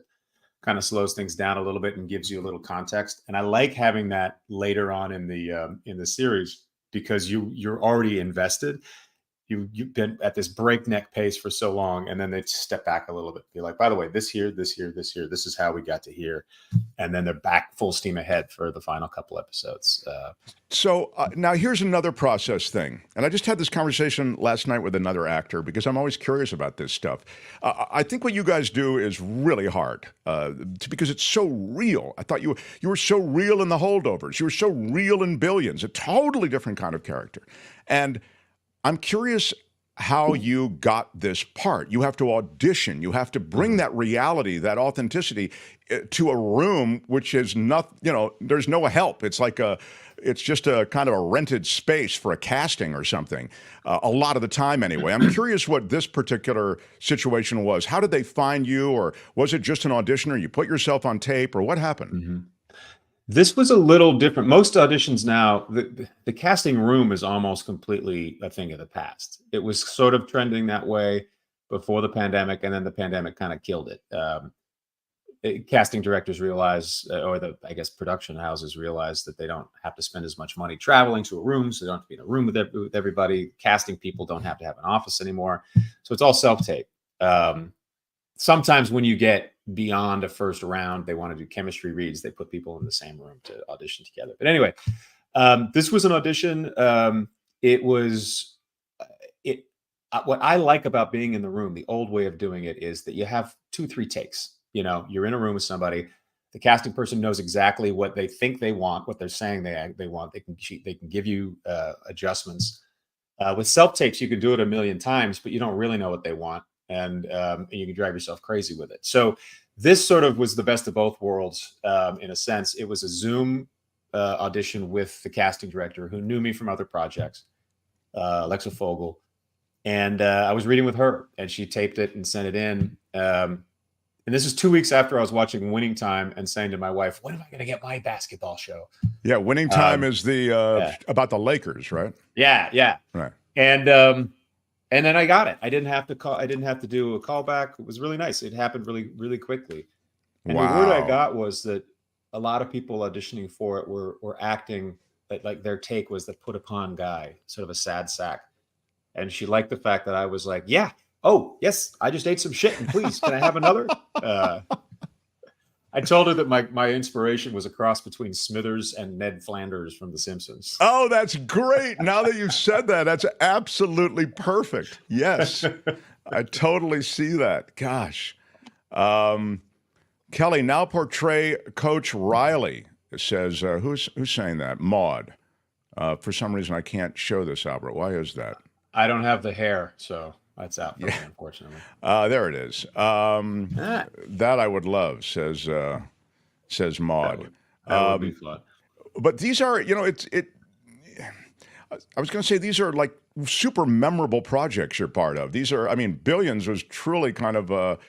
kind of slows things down a little bit and gives you a little context. And I like having that later on in the series, because you're already invested. you've been at this breakneck pace for so long, and then they step back a little bit, be like, by the way, this here, this is how we got to here, and then they're back full steam ahead for the final couple episodes. So now here's another process thing, and I just had this conversation last night with another actor because I'm always curious about this stuff. I think what you guys do is really hard because it's so real. I thought you were so real in The Holdovers. You were so real in Billions, a totally different kind of character, and I'm curious how you got this part. You have to audition. You have to bring that reality, that authenticity to a room which is not, there's no help. It's like it's just a kind of a rented space for a casting or something, a lot of the time anyway. I'm curious what this particular situation was. How did they find you, or was it just an audition, or you put yourself on tape, or what happened? Mm-hmm. This was a little different. Most auditions now, the casting room is almost completely a thing of the past. It was sort of trending that way before the pandemic, and then the pandemic kind of killed it. Casting directors realize, or I guess production houses realize, that they don't have to spend as much money traveling to a room, so they don't have to be in a room with everybody. Casting people don't have to have an office anymore, so it's all self-tape. Sometimes when you get beyond a first round, they want to do chemistry reads. They put people in the same room to audition together. But anyway, this was an audition. What I like about being in the room, the old way of doing it, is that you have 2-3 takes. You're in a room with somebody. The casting person knows exactly what they think they want, what they're saying they want. They can give you adjustments. With self-tapes, you can do it a million times, but you don't really know what they want. And you can drive yourself crazy with it. So this sort of was the best of both worlds, in a sense. It was a Zoom audition with the casting director, who knew me from other projects, Alexa Fogel. And I was reading with her, and she taped it and sent it in. And this is 2 weeks after I was watching Winning Time and saying to my wife, when am I going to get my basketball show? Yeah, Winning Time is about the Lakers, right? Yeah. Right. And then I got it. I didn't have to call. I didn't have to do a callback. It was really nice. It happened really, really quickly. And wow. The word I got was that a lot of people auditioning for it were acting like their take was the put upon guy, sort of a sad sack. And she liked the fact that I was like, yeah, oh yes, I just ate some shit, and please, can I have another? I told her that my inspiration was a cross between Smithers and Ned Flanders from The Simpsons. Oh, that's great. Now that you've said that, that's absolutely perfect. Yes, I totally see that. Gosh. Kelley, now portray Coach Riley, says, who's saying that? Maud. For some reason, I can't show this, Albert. Why is that? I don't have the hair, so that's out for me, unfortunately. There it is. That I would love, says Maud. That would be fun. But these are, I was going to say, these are like super memorable projects you're part of. These are, Billions was truly kind of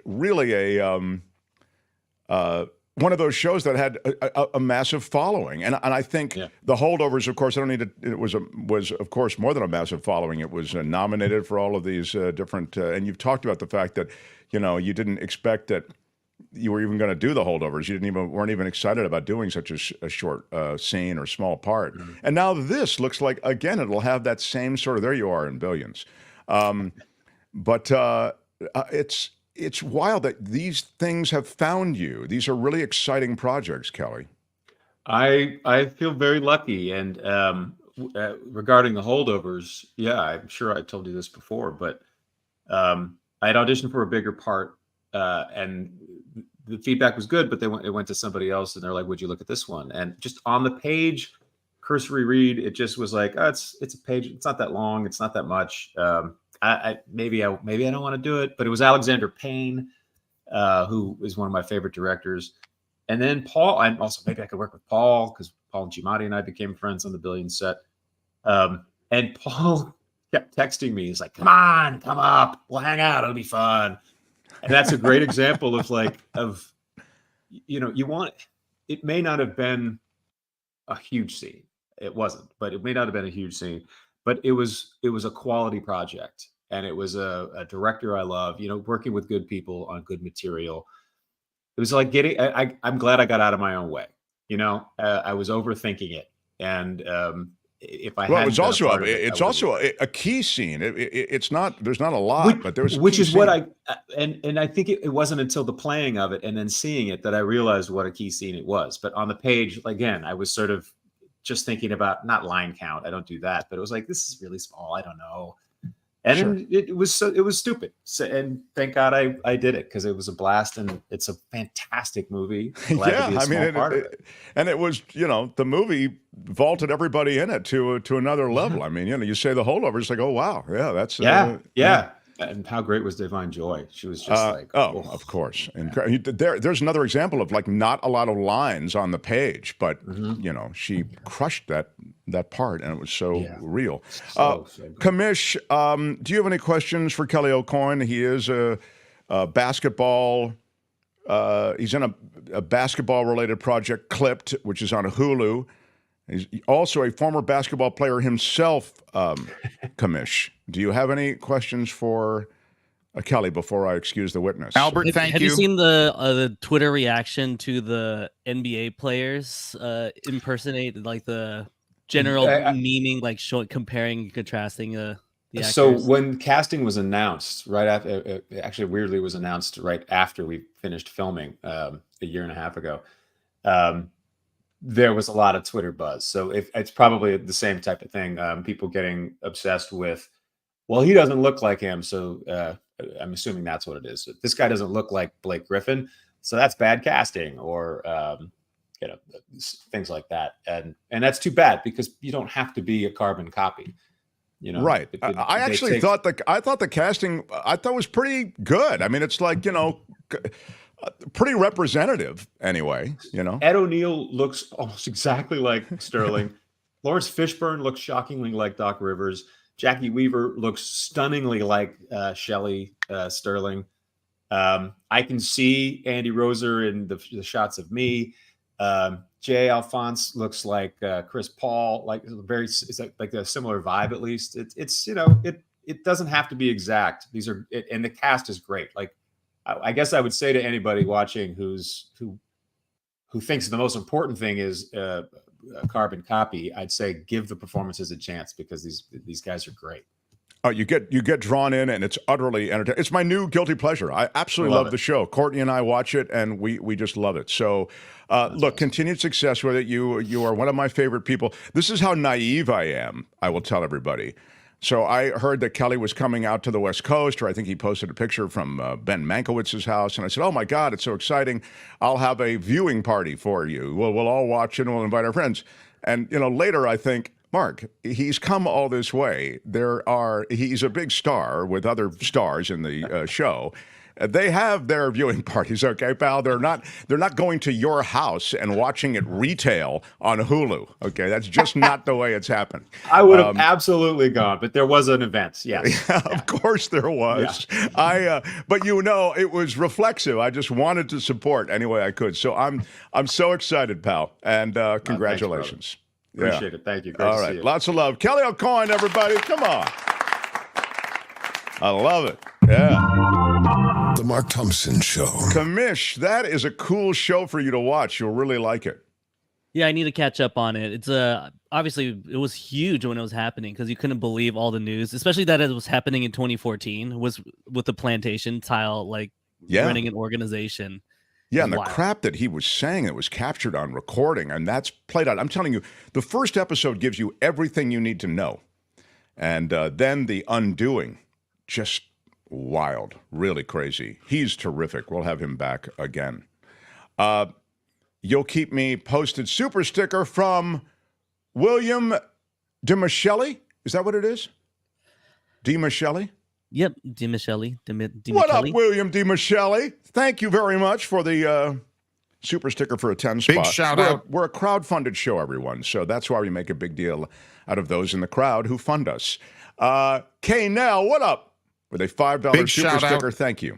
really one of those shows that had a massive following, and I think The Holdovers, of course, it was of course more than a massive following. It was nominated for all of these different, and you've talked about the fact that you didn't expect that you were even going to do The Holdovers. You weren't even excited about doing such a short scene or small part. Mm-hmm. And now this looks like, again, it'll have that same sort of, there you are in Billions, but it's wild that these things have found you. These are really exciting projects, Kelley. I feel very lucky. And regarding The Holdovers, yeah, I'm sure I told you this before, but I had auditioned for a bigger part, and the feedback was good, but it went to somebody else, and they're like, would you look at this one? And just on the page, cursory read, it just was like, oh, it's a page. It's not that long. It's not that much. Maybe I don't want to do it, but it was Alexander Payne, who is one of my favorite directors. And then Paul, and also maybe I could work with Paul, because Paul Giamatti and I became friends on the Billions set. And Paul kept texting me. He's like, come on, come up. We'll hang out. It'll be fun. And that's a great example of you want, it may not have been a huge scene. It wasn't, but it may not have been a huge scene, but it was a quality project. And it was a director I love, working with good people on good material. It was like I'm glad I got out of my own way. I was overthinking it. And if I well, hadn't it's been a also part of it, it's I also a key scene. It's not there's not a lot, but there was a which key is what scene. and I think it wasn't until the playing of it and then seeing it that I realized what a key scene it was. But on the page, again, I was sort of just thinking about not line count. I don't do that, but it was like, this is really small. I don't know. And Sure. it was stupid. So, and thank God I did it, because it was a blast, and it's a fantastic movie. Glad to be a small part of it. And it was, the movie vaulted everybody in it to another level. I mean, you say the holdover, it's like, oh wow, yeah, that's yeah. And how great was Divine Joy? She was just of course. And there's another example of like not a lot of lines on the page, but she crushed that part, and it was so real. So good. Kamish, do you have any questions for Kelley Aucoin? He is a basketball. He's in a basketball-related project, Clipped, which is on Hulu. He's also a former basketball player himself, Kamish. Do you have any questions for Kelley before I excuse the witness? Albert, thank you. Have you seen the Twitter reaction to the NBA players impersonate, like the general meaning, like comparing and contrasting the actors? So when casting was announced, right after, actually weirdly was announced right after we finished filming a year and a half ago, there was a lot of Twitter buzz. So it's probably the same type of thing. People getting obsessed with, well, he doesn't look like him. So I'm assuming that's what it is. This guy doesn't look like Blake Griffin, so that's bad casting, or things like that. And that's too bad, because you don't have to be a carbon copy. Right. I actually thought the casting was pretty good. I mean, it's like, pretty representative anyway, Ed O'Neill looks almost exactly like Sterling. Lawrence Fishburne looks shockingly like Doc Rivers. Jackie Weaver looks stunningly like Shelley Sterling. I can see Andy Roser in the shots of me. Jay Alphonse looks like Chris Paul, it's like a similar vibe, at least. It doesn't have to be exact. And the cast is great. Like, I guess I would say to anybody watching who thinks the most important thing is a carbon copy, I'd say give the performances a chance, because these guys are great. Oh, you get drawn in, and it's utterly entertaining. It's my new guilty pleasure. I absolutely love the show. Courtney and I watch it, and we just love it. So, look, continued success with it. You are one of my favorite people. This is how naive I am, I will tell everybody. So I heard that Kelley was coming out to the West Coast, or I think he posted a picture from Ben Mankiewicz's house, and I said, oh my God, it's so exciting. I'll have a viewing party for you. We'll all watch it, and we'll invite our friends. And, later I think, Mark, he's come all this way. He's a big star with other stars in the show. They have their viewing parties, okay, pal? They're not going to your house and watching it retail on Hulu, okay? That's just not the way it's happened. I would have absolutely gone, but there was an event, yes. Yeah, of course there was. Yeah. But it was reflexive. I just wanted to support any way I could. So I'm so excited, pal, and congratulations. Thanks, appreciate it. Thank you. Great All to right, see you. Lots of love. Kelley Aucoin, everybody, come on. I love it. Yeah. The Mark Thompson Show. Kamish, that is a cool show for you to watch. You'll really like it. Yeah, I need to catch up on it. It's obviously it was huge when it was happening, because you couldn't believe all the news, especially that it was happening in 2014, was with the plantation tile, running an organization. Yeah, and the crap that he was saying that was captured on recording, and that's played out. I'm telling you, the first episode gives you everything you need to know. And then the undoing, just wild, really crazy. He's terrific. We'll have him back again. You'll keep me posted. Super sticker from William DeMichele. Is that what it is? DeMichele? Yep, DeMichele. What up, William DeMichele? Thank you very much for the super sticker for a 10 spot. Big shout out. We're a crowd-funded show, everyone, so that's why we make a big deal out of those in the crowd who fund us. K. Nell, what up? With a $5 super sticker, thank you.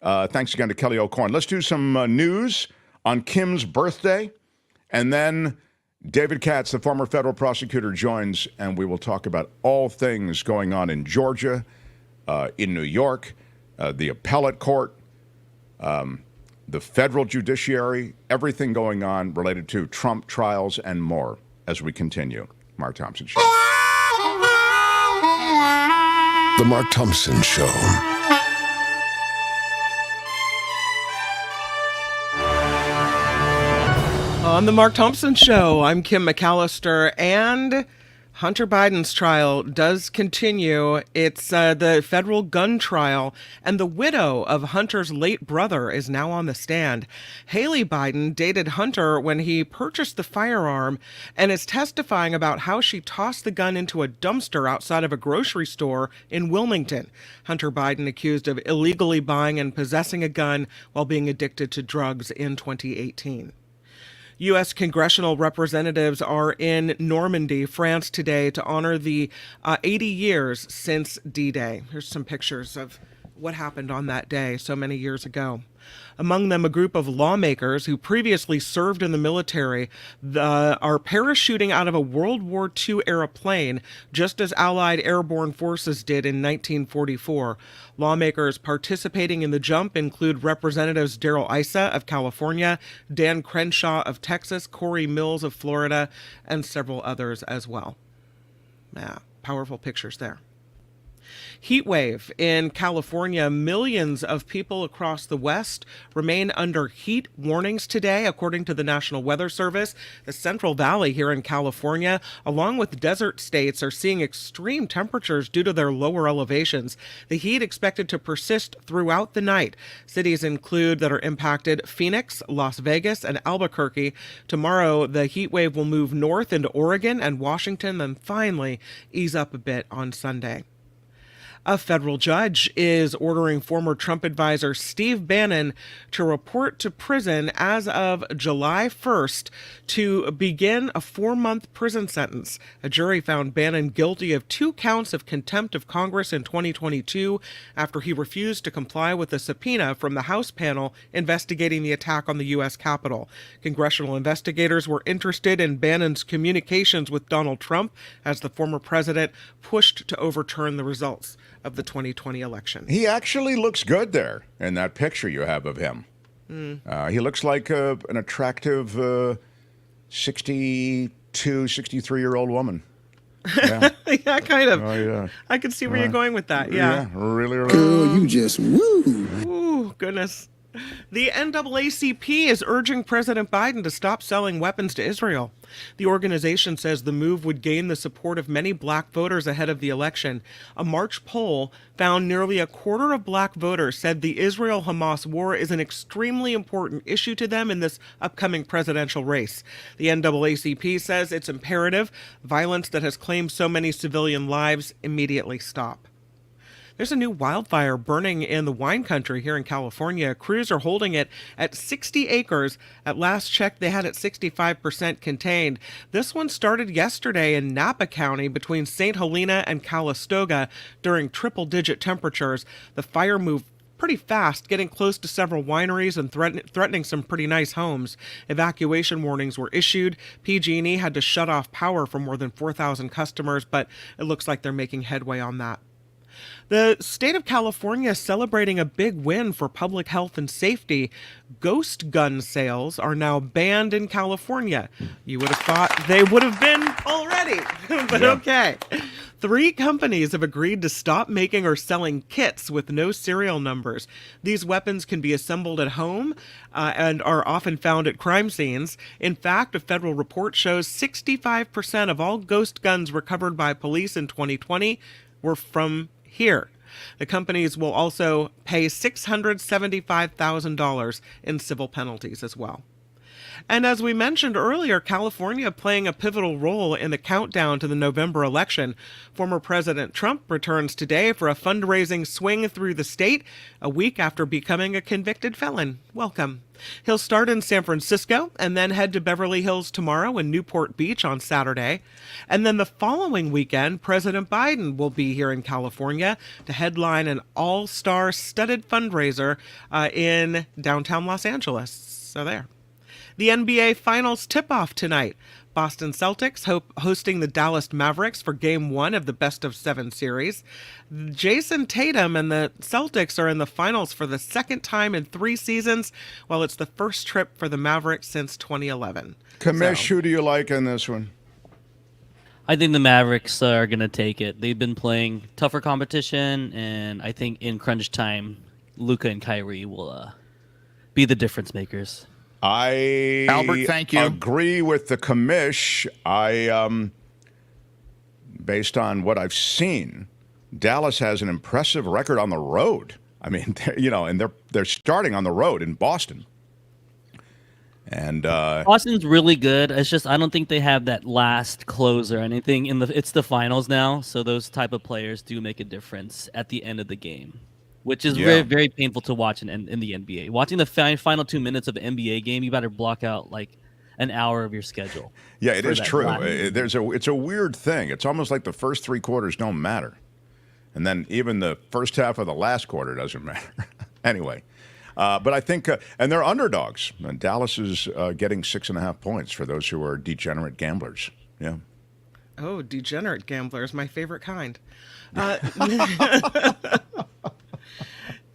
Thanks again to Kelley Aucoin. Let's do some news on Kim's birthday, and then David Katz, the former federal prosecutor, joins, and we will talk about all things going on in Georgia, in New York, the appellate court, the federal judiciary, everything going on related to Trump trials and more as we continue. Mark Thompson Show. The Mark Thompson Show. On the Mark Thompson Show, I'm Kim McAllister, and Hunter Biden's trial does continue. It's the federal gun trial, and the widow of Hunter's late brother is now on the stand. Haley Biden dated Hunter when he purchased the firearm and is testifying about how she tossed the gun into a dumpster outside of a grocery store in Wilmington. Hunter Biden accused of illegally buying and possessing a gun while being addicted to drugs in 2018. U.S. congressional representatives are in Normandy, France today to honor the 80 years since D-Day. Here's some pictures of what happened on that day so many years ago. Among them, a group of lawmakers who previously served in the military are parachuting out of a World War II era plane, just as Allied airborne forces did in 1944. Lawmakers participating in the jump include Representatives Darrell Issa of California, Dan Crenshaw of Texas, Corey Mills of Florida, and several others as well. Yeah, powerful pictures there. Heat wave in California. Millions of people across the West remain under heat warnings today, according to the National Weather Service. The Central Valley here in California, along with desert states, are seeing extreme temperatures due to their lower elevations. The heat expected to persist throughout the night. Cities include that are impacted Phoenix, Las Vegas, and Albuquerque. Tomorrow, the heat wave will move north into Oregon and Washington, then finally ease up a bit on Sunday. A federal judge is ordering former Trump advisor Steve Bannon to report to prison as of July 1st to begin a 4-month prison sentence. A jury found Bannon guilty of 2 counts of contempt of Congress in 2022 after he refused to comply with a subpoena from the House panel investigating the attack on the U.S. Capitol. Congressional investigators were interested in Bannon's communications with Donald Trump as the former president pushed to overturn the results of the 2020 election. He actually looks good there in that picture you have of him. He looks like an attractive 62, 63-year-old woman. Yeah, yeah, kind of. Oh, yeah. I can see where you're going with that. Yeah. Really. Girl, you just woo. Ooh, goodness. The NAACP is urging President Biden to stop selling weapons to Israel. The organization says the move would gain the support of many black voters ahead of the election. A March poll found nearly a quarter of black voters said the Israel-Hamas war is an extremely important issue to them in this upcoming presidential race. The NAACP says it's imperative violence that has claimed so many civilian lives immediately stop. There's a new wildfire burning in the wine country here in California. Crews are holding it at 60 acres. At last check, they had it 65% contained. This one started yesterday in Napa County between St. Helena and Calistoga during triple-digit temperatures. The fire moved pretty fast, getting close to several wineries and threatening some pretty nice homes. Evacuation warnings were issued. PG&E had to shut off power for more than 4,000 customers, but it looks like they're making headway on that. The state of California is celebrating a big win for public health and safety. Ghost gun sales are now banned in California. You would have thought they would have been already, but okay. 3 companies have agreed to stop making or selling kits with no serial numbers. These weapons can be assembled at home and are often found at crime scenes. In fact, a federal report shows 65% of all ghost guns recovered by police in 2020 were from here. The companies will also pay $675,000 in civil penalties as well. And as we mentioned earlier, California playing a pivotal role in the countdown to the November election. Former President Trump returns today for a fundraising swing through the state, a week after becoming a convicted felon. Welcome. He'll start in San Francisco and then head to Beverly Hills tomorrow and Newport Beach on Saturday. And then the following weekend, President Biden will be here in California to headline an all-star studded fundraiser in downtown Los Angeles. So there. The NBA Finals tip-off tonight. Boston Celtics hosting the Dallas Mavericks for Game 1 of the best-of-7 series. Jason Tatum and the Celtics are in the finals for the second time in 3 seasons, while it's the first trip for the Mavericks since 2011. Commish, who do you like in this one? I think the Mavericks are going to take it. They've been playing tougher competition, and I think in crunch time, Luka and Kyrie will be the difference makers. Albert, thank you. Agree with the commish. Based on what I've seen, Dallas has an impressive record on the road. I mean, and they're starting on the road in Boston. And Boston's really good. It's just I don't think they have that last close or anything. It's the finals now, so those type of players do make a difference at the end of the game, which is very, very painful to watch in the NBA. Watching the final 2 minutes of an NBA game, you better block out like an hour of your schedule. Yeah, it is true. It's a weird thing. It's almost like the first 3 quarters don't matter, and then even the first half of the last quarter doesn't matter. Anyway. But I think, and they're underdogs. And Dallas is getting 6.5 points for those who are degenerate gamblers. Yeah. Oh, degenerate gamblers, my favorite kind.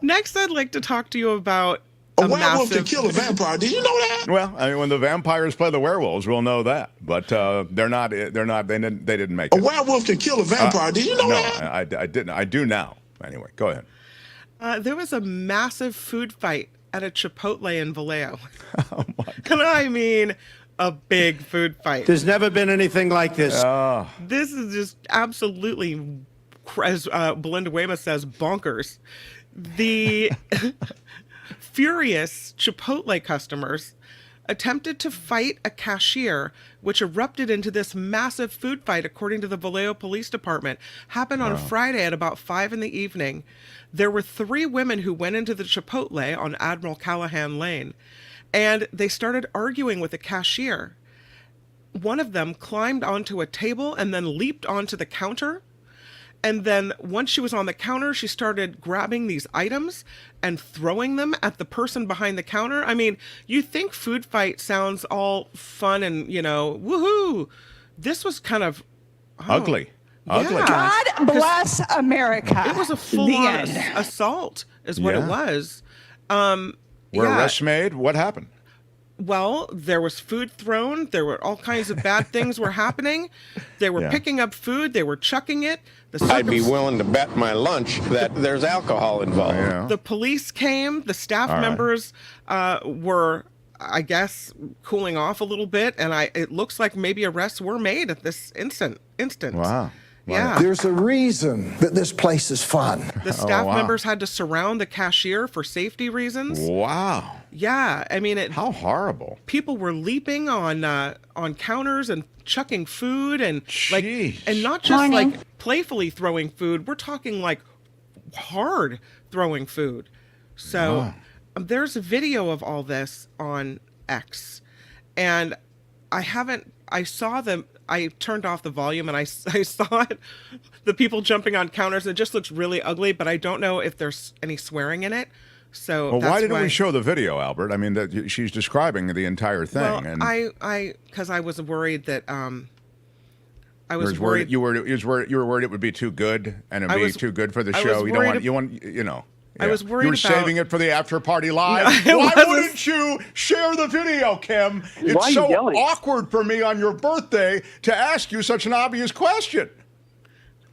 Next, I'd like to talk to you about a werewolf can kill a vampire. Do you know that? Well, I mean, when the vampires play the werewolves, we'll know that. But they're not. They didn't make it. A werewolf can kill a vampire. Do you know that? No, I didn't. I do now. Anyway, go ahead. There was a massive food fight at a Chipotle in Vallejo. Oh my God. And I mean a big food fight. There's never been anything like this. This is just absolutely, as Belinda Weymouth says, bonkers. The furious Chipotle customers attempted to fight a cashier, which erupted into this massive food fight, according to the Vallejo Police Department. Happened on Friday at about 5 p.m. There were 3 women who went into the Chipotle on Admiral Callahan Lane, and they started arguing with the cashier. One of them climbed onto a table and then leaped onto the counter. And then once she was on the counter, she started grabbing these items and throwing them at the person behind the counter. I mean, you think food fight sounds all fun and, woohoo. This was kind of ugly. Ugly. God bless America. It was a full-on assault is what it was. Were arrests made? What happened? Well, there was food thrown. There were all kinds of bad things were happening. They were picking up food. They were chucking it. I'd be willing to bet my lunch that there's alcohol involved. Yeah. The police came. The staff members were, I guess, cooling off a little bit. And it looks like maybe arrests were made at this instant. Wow. Yeah. There's a reason that this place is fun. The staff members had to surround the cashier for safety reasons. Wow. Yeah, I mean how horrible. People were leaping on counters and chucking food and and not just like playfully throwing food. We're talking like hard throwing food. So there's a video of all this on X, and I turned off the volume and I saw it, the people jumping on counters. It just looks really ugly, but I don't know if there's any swearing in it. So why didn't we show the video, Albert? I mean, she's describing the entire thing. Well, and because I was worried that I was worried you were worried it would be too good and it'd be too good for the show. I was worried you were saving it for the after party live. Why wouldn't you share the video, Kim? It's so awkward for me on your birthday to ask you such an obvious question.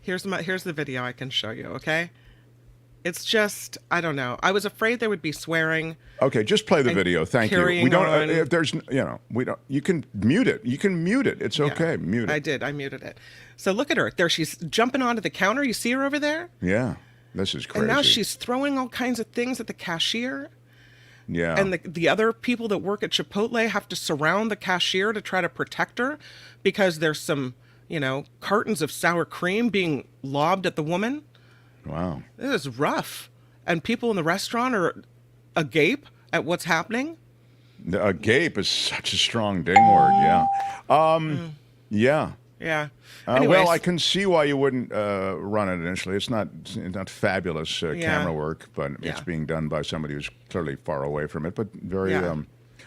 Here's the video I can show you, okay? It's just, I don't know. I was afraid there would be swearing. Okay, just play the video. Thank you. We don't. If there's, we don't. You can mute it. You can mute it. It's okay. Mute it. I did. I muted it. So look at her. There, she's jumping onto the counter. You see her over there? Yeah. This is crazy. And now she's throwing all kinds of things at the cashier. Yeah. And the other people that work at Chipotle have to surround the cashier to try to protect her because there's some, cartons of sour cream being lobbed at the woman. Wow. This is rough. And people in the restaurant are agape at what's happening. Agape is such a strong ding word, yeah. Yeah. Yeah. Well, I can see why you wouldn't run it initially. It's not fabulous camera work, but it's being done by somebody who's clearly far away from it, but very...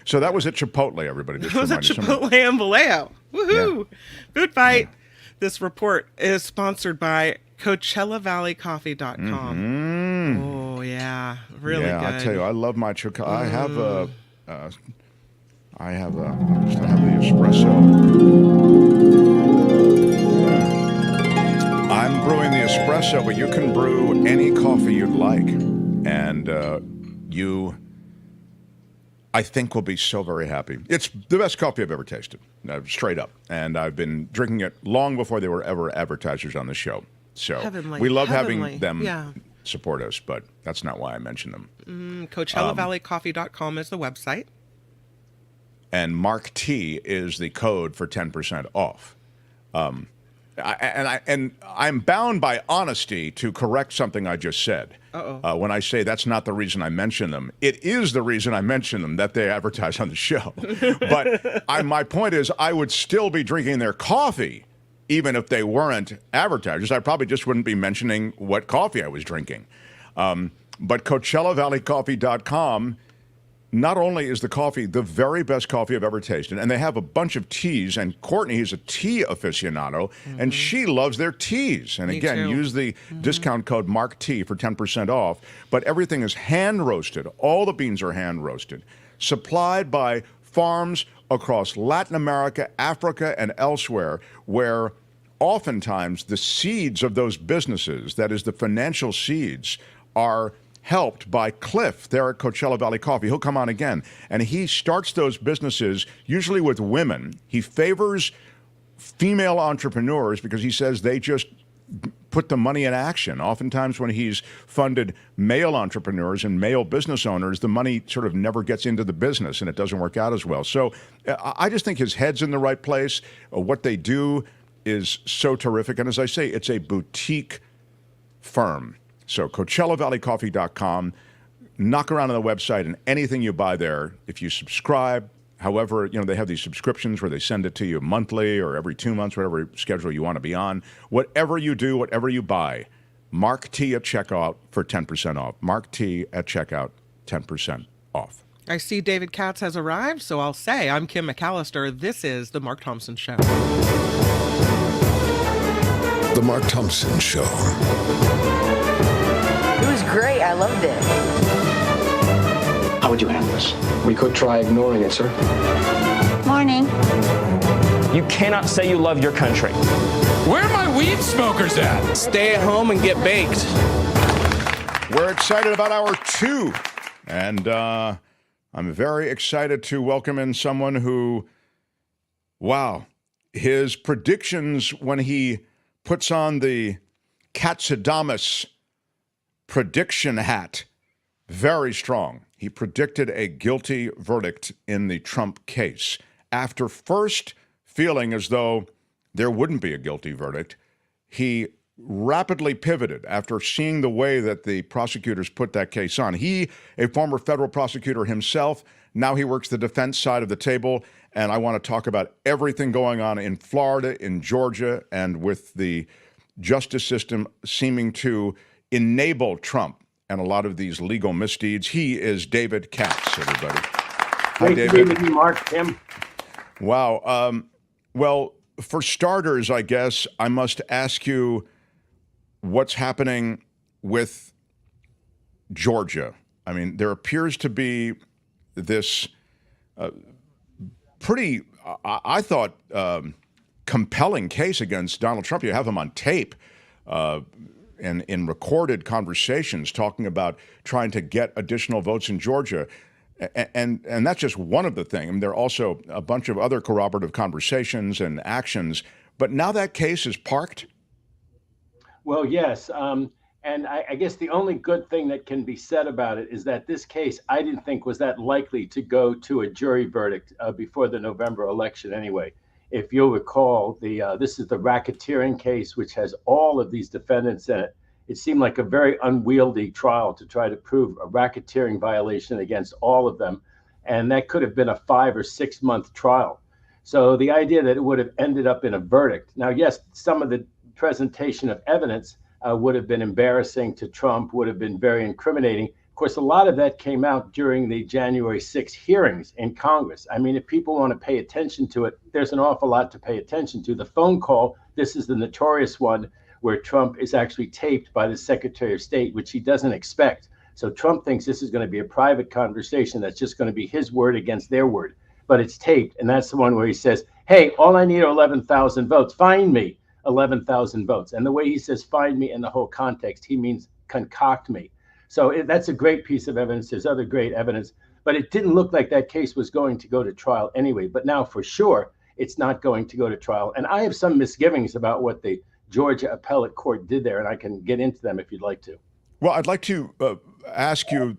So that was at Chipotle, everybody. That was at Chipotle in Vallejo. Woohoo! Yeah. Food fight. Yeah. This report is sponsored by CoachellaValleyCoffee.com. Mm-hmm. Oh, yeah. Really good. Yeah, I tell you, I love my chocolate. I have the espresso. espresso, but you can brew any coffee you'd like. And you, I think, will be so very happy. It's the best coffee I've ever tasted, straight up. And I've been drinking it long before they were ever advertisers on the show. So we love having them support us, but that's not why I mentioned them. CoachellaValleyCoffee.com is the website. And Mark T is the code for 10% off. I'm bound by honesty to correct something I just said. When I say that's not the reason I mention them, it is the reason I mention them, that they advertise on the show. But my point is, I would still be drinking their coffee, even if they weren't advertisers. I probably just wouldn't be mentioning what coffee I was drinking. But CoachellaValleyCoffee.com. Not only is the coffee the very best coffee I've ever tasted, and they have a bunch of teas, and Courtney is a tea aficionado, and she loves their teas. And again, use the discount code MARKT for 10% off. But everything is hand-roasted. All the beans are hand-roasted, supplied by farms across Latin America, Africa, and elsewhere, where oftentimes the seeds of those businesses, that is the financial seeds, are helped by Cliff there at Coachella Valley Coffee. He'll come on again. And he starts those businesses usually with women. He favors female entrepreneurs because he says they just put the money in action. Oftentimes when he's funded male entrepreneurs and male business owners, the money sort of never gets into the business and it doesn't work out as well. So I just think his head's in the right place. What they do is so terrific. And as I say, it's a boutique firm. So CoachellaValleyCoffee.com, knock around on the website, and anything you buy there, if you subscribe, however, they have these subscriptions where they send it to you monthly or every 2 months, whatever schedule you want to be on. Whatever you do, whatever you buy, Mark T at checkout for 10% off. Mark T at checkout, 10% off. I see David Katz has arrived, so I'll say I'm Kim McAllister. This is The Mark Thompson Show. The Mark Thompson Show. It was great. I loved it. How would you handle this? We could try ignoring it, sir. Morning. You cannot say you love your country. Where are my weed smokers at? Stay at home and get baked. We're excited about hour 2. And I'm very excited to welcome in someone who, wow, his predictions when he puts on the Katzadamus prediction hat, very strong. He predicted a guilty verdict in the Trump case after first feeling as though there wouldn't be a guilty verdict. He rapidly pivoted after seeing the way that the prosecutors put that case on. He, a former federal prosecutor himself, now he works the defense side of the table, and I want to talk about everything going on in Florida, in Georgia, and with the justice system seeming to enable Trump and a lot of these legal misdeeds. He is David Katz, everybody. Hi, David. Great to be with you, Mark. Tim. Wow. Well, for starters, I guess I must ask you what's happening with Georgia. I mean, there appears to be this pretty, I thought, compelling case against Donald Trump. You have him on tape and in recorded conversations talking about trying to get additional votes in Georgia. And that's just one of the things. I mean, there are also a bunch of other corroborative conversations and actions. But now that case is parked? Well, yes. And I guess the only good thing that can be said about it is that this case, I didn't think was that likely to go to a jury verdict before the November election anyway. If you'll recall, this is the racketeering case, which has all of these defendants in it. It seemed like a very unwieldy trial to try to prove a racketeering violation against all of them. And that could have been a 5 or 6 month trial. So the idea that it would have ended up in a verdict. Now, yes, some of the presentation of evidence would have been embarrassing to Trump, would have been very incriminating. Of course, a lot of that came out during the January 6th hearings in Congress. I mean, if people want to pay attention to it, there's an awful lot to pay attention to. The phone call, this is the notorious one where Trump is actually taped by the Secretary of State, which he doesn't expect. So Trump thinks this is going to be a private conversation that's just going to be his word against their word. But it's taped, and that's the one where he says, hey, all I need are 11,000 votes. Find me. 11,000 votes. And the way he says find me in the whole context, he means concoct me. So that's a great piece of evidence. There's other great evidence, but it didn't look like that case was going to go to trial anyway. But now for sure, it's not going to go to trial. And I have some misgivings about what the Georgia appellate court did there, and I can get into them if you'd like to. Well, I'd like to ask you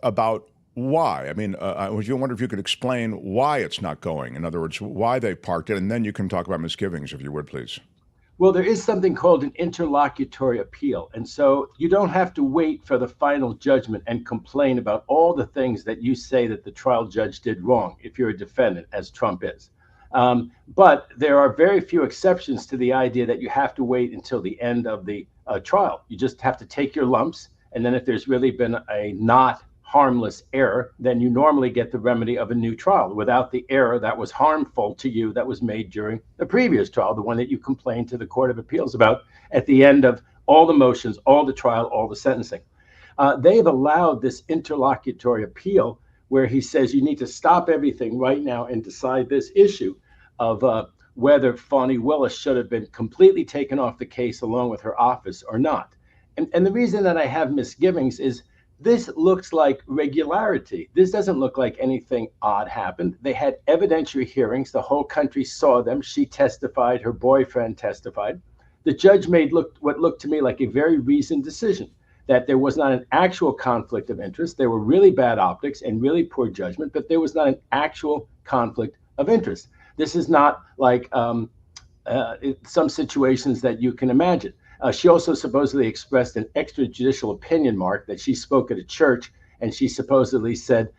about why. I mean, I wonder if you could explain why it's not going. In other words, why they parked it, and then you can talk about misgivings, if you would, please. Well, there is something called an interlocutory appeal. And so you don't have to wait for the final judgment and complain about all the things that you say that the trial judge did wrong if you're a defendant, as Trump is. But there are very few exceptions to the idea that you have to wait until the end of the trial. You just have to take your lumps. And then if there's really been a not harmless error, then you normally get the remedy of a new trial without the error that was harmful to you that was made during the previous trial, the one that you complained to the Court of Appeals about at the end of all the motions, all the trial, all the sentencing. They've allowed this interlocutory appeal where he says you need to stop everything right now and decide this issue of whether Fani Willis should have been completely taken off the case along with her office or not. And the reason that I have misgivings is this looks like regularity. This doesn't look like anything odd happened. They had evidentiary hearings. The whole country saw them. She testified. Her boyfriend testified. The judge made what looked to me like a very reasoned decision, that there was not an actual conflict of interest. There were really bad optics and really poor judgment, but there was not an actual conflict of interest. This is not like some situations that you can imagine. She also supposedly expressed an extrajudicial opinion, Mark, that she spoke at a church and she supposedly said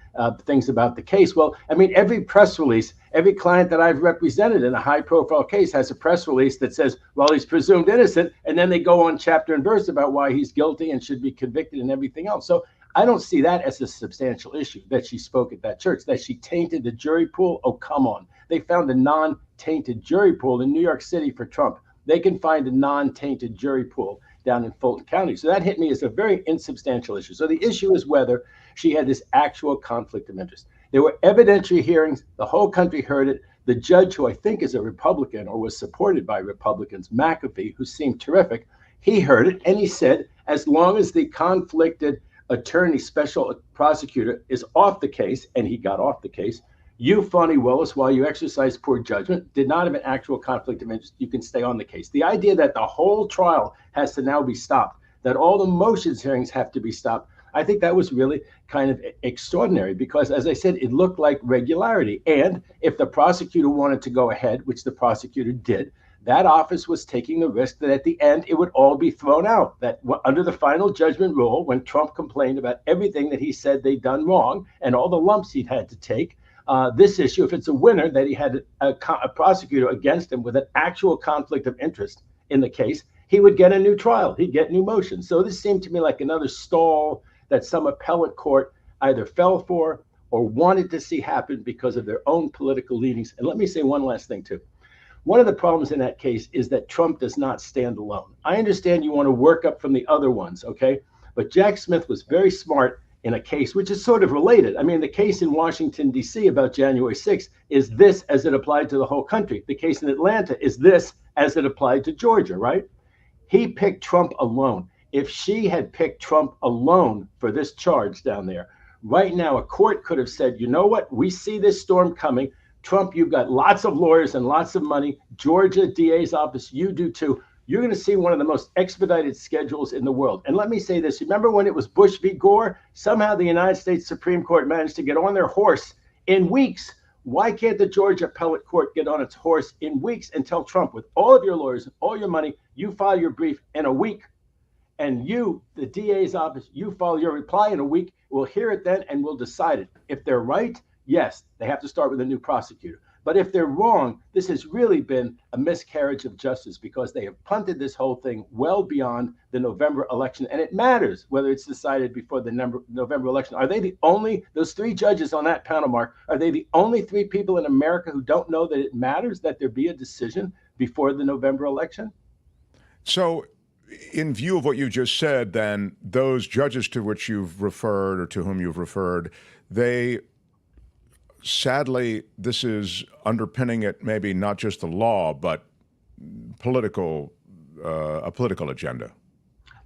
things about the case. Well, I mean, every press release, every client that I've represented in a high profile case has a press release that says, well, he's presumed innocent. And then they go on chapter and verse about why he's guilty and should be convicted and everything else. So I don't see that as a substantial issue that she spoke at that church, that she tainted the jury pool. Oh, come on. They found a non-tainted jury pool in New York City for Trump. They can find a non-tainted jury pool down in Fulton County. So that hit me as a very insubstantial issue. So the issue is whether she had this actual conflict of interest. There were evidentiary hearings. The whole country heard it. The judge, who I think is a Republican or was supported by Republicans, McAfee, who seemed terrific, he heard it and he said, as long as the conflicted attorney, special prosecutor, is off the case, and he got off the case, you, Fani Willis, while you exercised poor judgment, did not have an actual conflict of interest. You can stay on the case. The idea that the whole trial has to now be stopped, that all the motions hearings have to be stopped, I think that was really kind of extraordinary because, as I said, it looked like regularity. And if the prosecutor wanted to go ahead, which the prosecutor did, that office was taking the risk that at the end it would all be thrown out, that under the final judgment rule, when Trump complained about everything that he said they'd done wrong and all the lumps he'd had to take, this issue, if it's a winner, that he had a prosecutor against him with an actual conflict of interest in the case, he would get a new trial. He'd get new motions. So this seemed to me like another stall that some appellate court either fell for or wanted to see happen because of their own political leanings. And let me say one last thing, too. One of the problems in that case is that Trump does not stand alone. I understand you want to work up from the other ones, okay? But Jack Smith was very smart in a case which is sort of related. I mean, the case in Washington, D.C. about January 6th is this as it applied to the whole country. The case in Atlanta is this as it applied to Georgia, right? He picked Trump alone. If she had picked Trump alone for this charge down there, right now a court could have said, you know what? We see this storm coming. Trump, you've got lots of lawyers and lots of money. Georgia DA's office, you do too. You're going to see one of the most expedited schedules in the world. And let me say this. Remember when it was Bush v. Gore? Somehow the United States Supreme Court managed to get on their horse in weeks. Why can't the Georgia appellate court get on its horse in weeks and tell Trump, with all of your lawyers and all your money, you file your brief in a week? And you, the DA's office, you file your reply in a week. We'll hear it then and we'll decide it. If they're right, yes, they have to start with a new prosecutor. But if they're wrong, this has really been a miscarriage of justice because they have punted this whole thing well beyond the November election. And it matters whether it's decided before the November election. Are they the only, those three judges on that panel, Mark, are they the only three people in America who don't know that it matters that there be a decision before the November election? So in view of what you just said, then those judges to which you've referred or to whom you've referred, they sadly, this is underpinning it, maybe not just the law, but political agenda?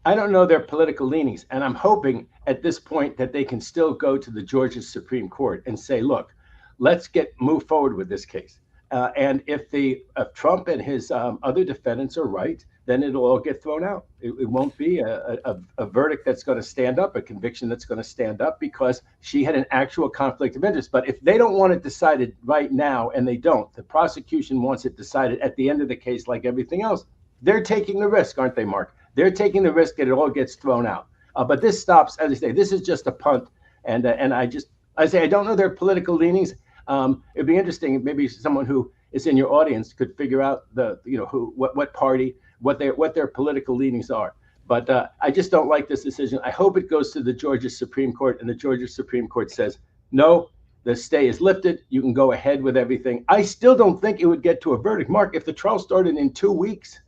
I don't know their political leanings, and I'm hoping at this point that they can still go to the Georgia Supreme Court and say, look, let's move forward with this case. And if Trump and his other defendants are right, then it'll all get thrown out. It won't be a verdict that's going to stand up, a conviction that's going to stand up, because she had an actual conflict of interest. But if they don't want it decided right now, and they don't, the prosecution wants it decided at the end of the case like everything else, they're taking the risk, aren't they, Mark? They're taking the risk that it all gets thrown out. But this stops, as I say, this is just a punt. And I don't know their political leanings. It'd be interesting if maybe someone who is in your audience could figure out what party, what their political leanings are. But I just don't like this decision. I hope it goes to the Georgia Supreme Court, and the Georgia Supreme Court says, no, the stay is lifted. You can go ahead with everything. I still don't think it would get to a verdict. Mark, if the trial started in 2 weeks,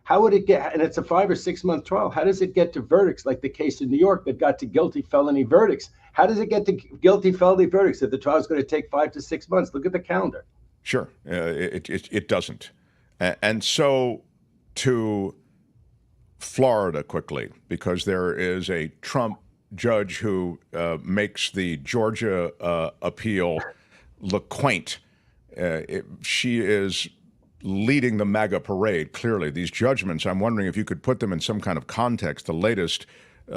how would it get, and it's a 5 or 6 month trial, how does it get to verdicts like the case in New York that got to guilty felony verdicts? How does it get to guilty felony verdicts if the trial is going to take 5 to 6 months? Look at the calendar. Sure, it doesn't. And so to Florida quickly, because there is a Trump judge who makes the Georgia appeal look quaint. She is leading the MAGA parade, clearly. These judgments, I'm wondering if you could put them in some kind of context. The latest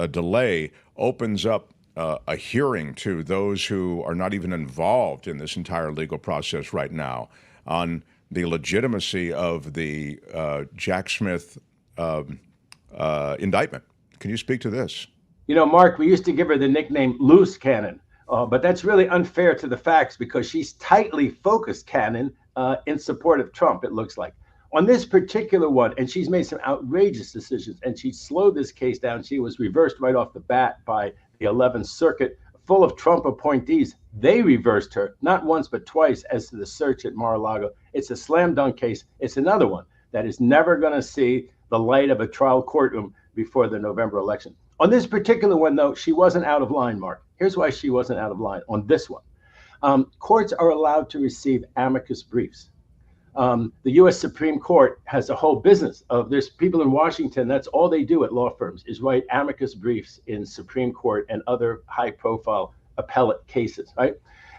delay opens up a hearing to those who are not even involved in this entire legal process right now on the legitimacy of the Jack Smith indictment. Can you speak to this? You know, Mark, we used to give her the nickname Loose Cannon, but that's really unfair to the facts because she's tightly focused cannon in support of Trump, it looks like. On this particular one, and she's made some outrageous decisions, and she slowed this case down. She was reversed right off the bat by the 11th Circuit, full of Trump appointees. They reversed her, not once but twice, as to the search at Mar-a-Lago. It's a slam dunk case. It's another one that is never going to see the light of a trial courtroom before the November election. On this particular one, though, she wasn't out of line, Mark. Here's why she wasn't out of line on this one. Courts are allowed to receive amicus briefs. The U.S. Supreme Court has a whole business of, there's people in Washington, that's all they do at law firms is write amicus briefs in Supreme Court and other high-profile appellate cases, right?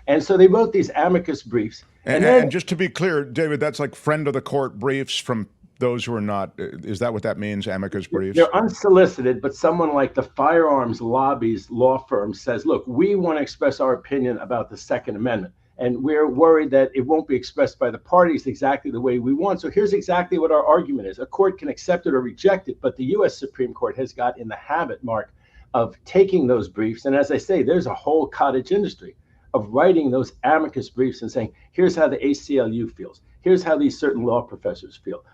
And so they wrote these amicus briefs. And just to be clear, David, that's like friend of the court briefs from those who are not, is that what that means, amicus briefs? They're unsolicited, but someone like the firearms lobbies law firm says, look, we want to express our opinion about the Second Amendment. And we're worried that it won't be expressed by the parties exactly the way we want. So here's exactly what our argument is. A court can accept it or reject it, but the U.S. Supreme Court has got in the habit, Mark, of taking those briefs. And as I say, there's a whole cottage industry of writing those amicus briefs and saying, here's how the ACLU feels. Here's how these certain law professors feel.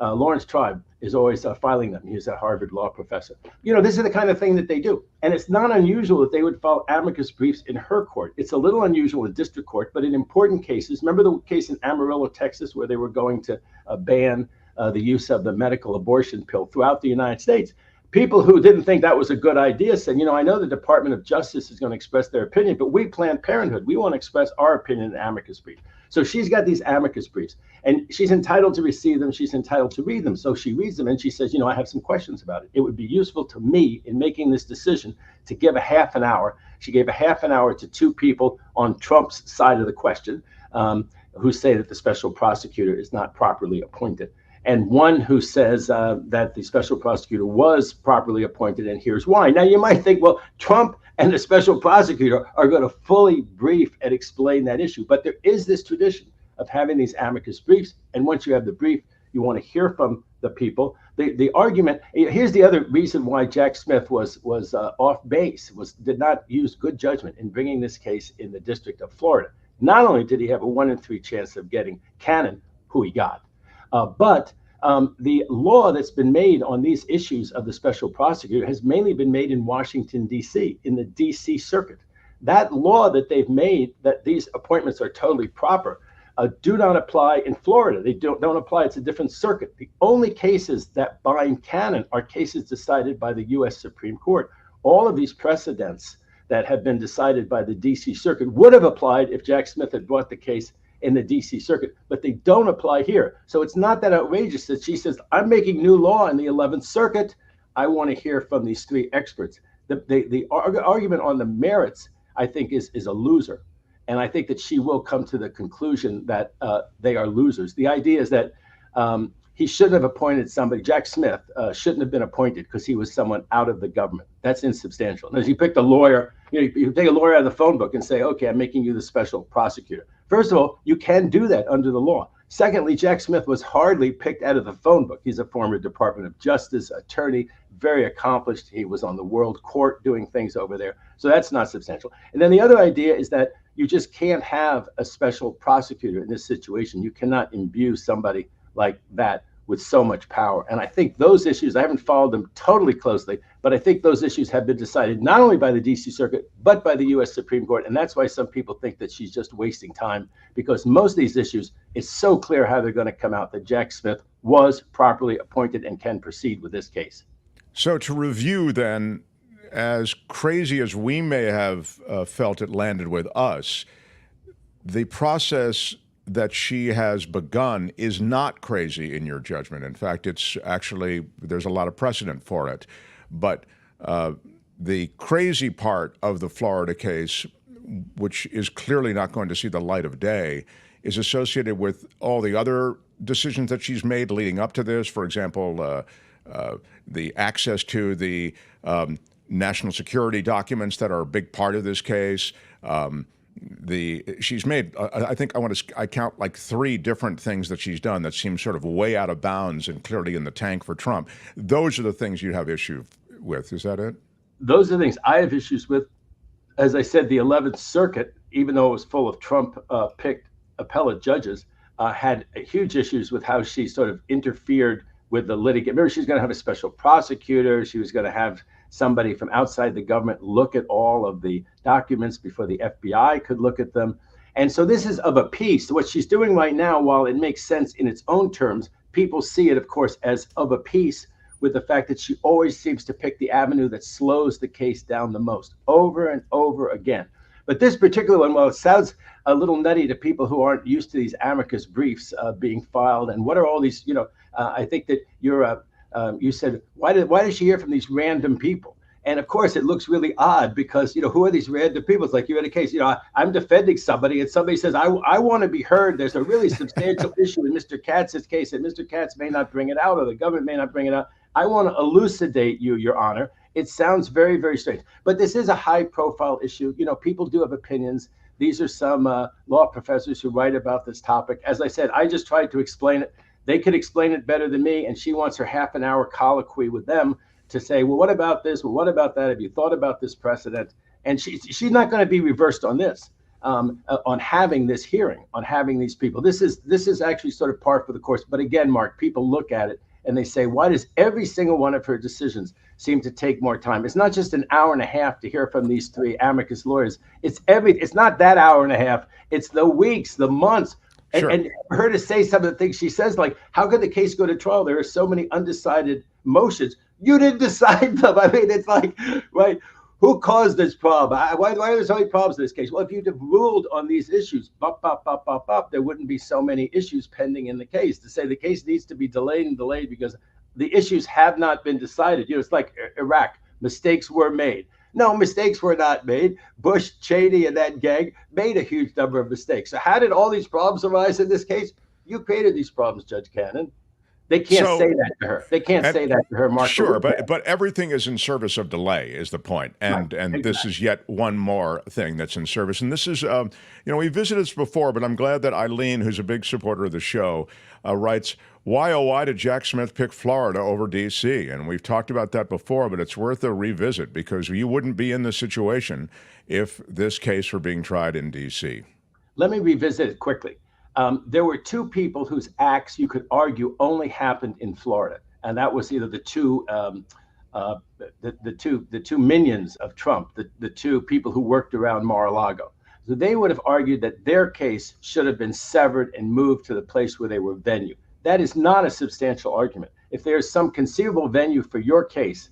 Lawrence Tribe is always filing them. He's a Harvard law professor. You know, this is the kind of thing that they do. And it's not unusual that they would file amicus briefs in her court. It's a little unusual in district court, but in important cases, remember the case in Amarillo, Texas, where they were going to ban the use of the medical abortion pill throughout the United States? People who didn't think that was a good idea said, you know, I know the Department of Justice is going to express their opinion, but we, Planned Parenthood, we want to express our opinion in amicus brief. So she's got these amicus briefs, and she's entitled to receive them. She's entitled to read them. So she reads them, and she says, you know, I have some questions about it. It would be useful to me in making this decision to give a half an hour. She gave a half an hour to two people on Trump's side of the question who say that the special prosecutor is not properly appointed, and one who says that the special prosecutor was properly appointed, and here's why. Now, you might think, well, Trump and the special prosecutor are going to fully brief and explain that issue. But there is this tradition of having these amicus briefs. And once you have the brief, you want to hear from the people. The argument, here's the other reason why Jack Smith was off base, did not use good judgment in bringing this case in the District of Florida. Not only did he have a 1 in 3 chance of getting Cannon, who he got, but the law that's been made on these issues of the special prosecutor has mainly been made in Washington, D.C., in the D.C. Circuit. That law that they've made, that these appointments are totally proper, do not apply in Florida. They don't apply. It's a different circuit. The only cases that bind Cannon are cases decided by the U.S. Supreme Court. All of these precedents that have been decided by the D.C. Circuit would have applied if Jack Smith had brought the case in the DC Circuit, but they don't apply here. So it's not that outrageous that she says, I'm making new law in the 11th Circuit. I want to hear from these three experts. The argument on the merits, I think, is a loser. And I think that she will come to the conclusion that they are losers. The idea is that he shouldn't have appointed somebody. Jack Smith shouldn't have been appointed because he was someone out of the government. That's insubstantial. And as you picked a lawyer, you take a lawyer out of the phone book and say, okay, I'm making you the special prosecutor. First of all, you can do that under the law. Secondly, Jack Smith was hardly picked out of the phone book. He's a former Department of Justice attorney, very accomplished. He was on the World Court doing things over there. So that's not substantial. And then the other idea is that you just can't have a special prosecutor in this situation. You cannot imbue somebody like that with so much power. And I think those issues, I haven't followed them totally closely, but I think those issues have been decided not only by the DC Circuit, but by the US Supreme Court. And that's why some people think that she's just wasting time, because most of these issues, it's so clear how they're going to come out that Jack Smith was properly appointed and can proceed with this case. So to review then, as crazy as we may have felt it landed with us, the process that she has begun is not crazy in your judgment. In fact, it's actually, there's a lot of precedent for it. But the crazy part of the Florida case, which is clearly not going to see the light of day, is associated with all the other decisions that she's made leading up to this. For example, the access to the national security documents that are a big part of this case. She's made, I count like 3 different things that she's done that seem sort of way out of bounds and clearly in the tank for Trump. Those are the things you have issue with. Is that it? Those are the things I have issues with. As I said, the 11th Circuit, even though it was full of Trump-picked appellate judges, had huge issues with how she sort of interfered with the litigant. Remember, she was going to have a special prosecutor. She was going to have somebody from outside the government look at all of the documents before the FBI could look at them. And so this is of a piece. What she's doing right now, while it makes sense in its own terms, people see it, of course, as of a piece with the fact that she always seems to pick the avenue that slows the case down the most, over and over again. But this particular one, while it sounds a little nutty to people who aren't used to these amicus briefs being filed, and what are all these, I think that you said, why did she hear from these random people? And of course, it looks really odd because, who are these random people? It's like you had a case, I'm defending somebody and somebody says, I want to be heard. There's a really substantial issue in Mr. Katz's case and Mr. Katz may not bring it out or the government may not bring it out. I want to elucidate you, Your Honor. It sounds very, very strange. But this is a high profile issue. People do have opinions. These are some law professors who write about this topic. As I said, I just tried to explain it. They could explain it better than me, and she wants her half-an-hour colloquy with them to say, well, what about this? Well, what about that? Have you thought about this precedent? And she's not going to be reversed on this, on having this hearing, on having these people. This is actually sort of par for the course. But again, Mark, people look at it and they say, why does every single one of her decisions seem to take more time? It's not just an hour and a half to hear from these 3 amicus lawyers. It's not that hour and a half. It's the weeks, the months. Sure. And for her to say some of the things she says, like, how could the case go to trial? There are so many undecided motions. You didn't decide them. I mean, it's like, right, who caused this problem? Why are there so many problems in this case? Well, if you'd have ruled on these issues, there wouldn't be so many issues pending in the case. To say the case needs to be delayed and delayed because the issues have not been decided. It's like Iraq. Mistakes were made. No, mistakes were not made. Bush, Cheney, and that gang made a huge number of mistakes. So how did all these problems arise in this case? You created these problems, Judge Cannon. They can't say that to her. They can't say that to her, Mark. Sure, but everything is in service of delay is the point. And exactly. This is yet one more thing that's in service. And this is, we visited this before, but I'm glad that Eileen, who's a big supporter of the show, writes, why, oh, why did Jack Smith pick Florida over D.C.? And we've talked about that before, but it's worth a revisit because you wouldn't be in this situation if this case were being tried in D.C. Let me revisit it quickly. There were 2 people whose acts you could argue only happened in Florida, and that was either the two minions of Trump, the 2 people who worked around Mar-a-Lago. So they would have argued that their case should have been severed and moved to the place where they were venue. That is not a substantial argument. If there's some conceivable venue for your case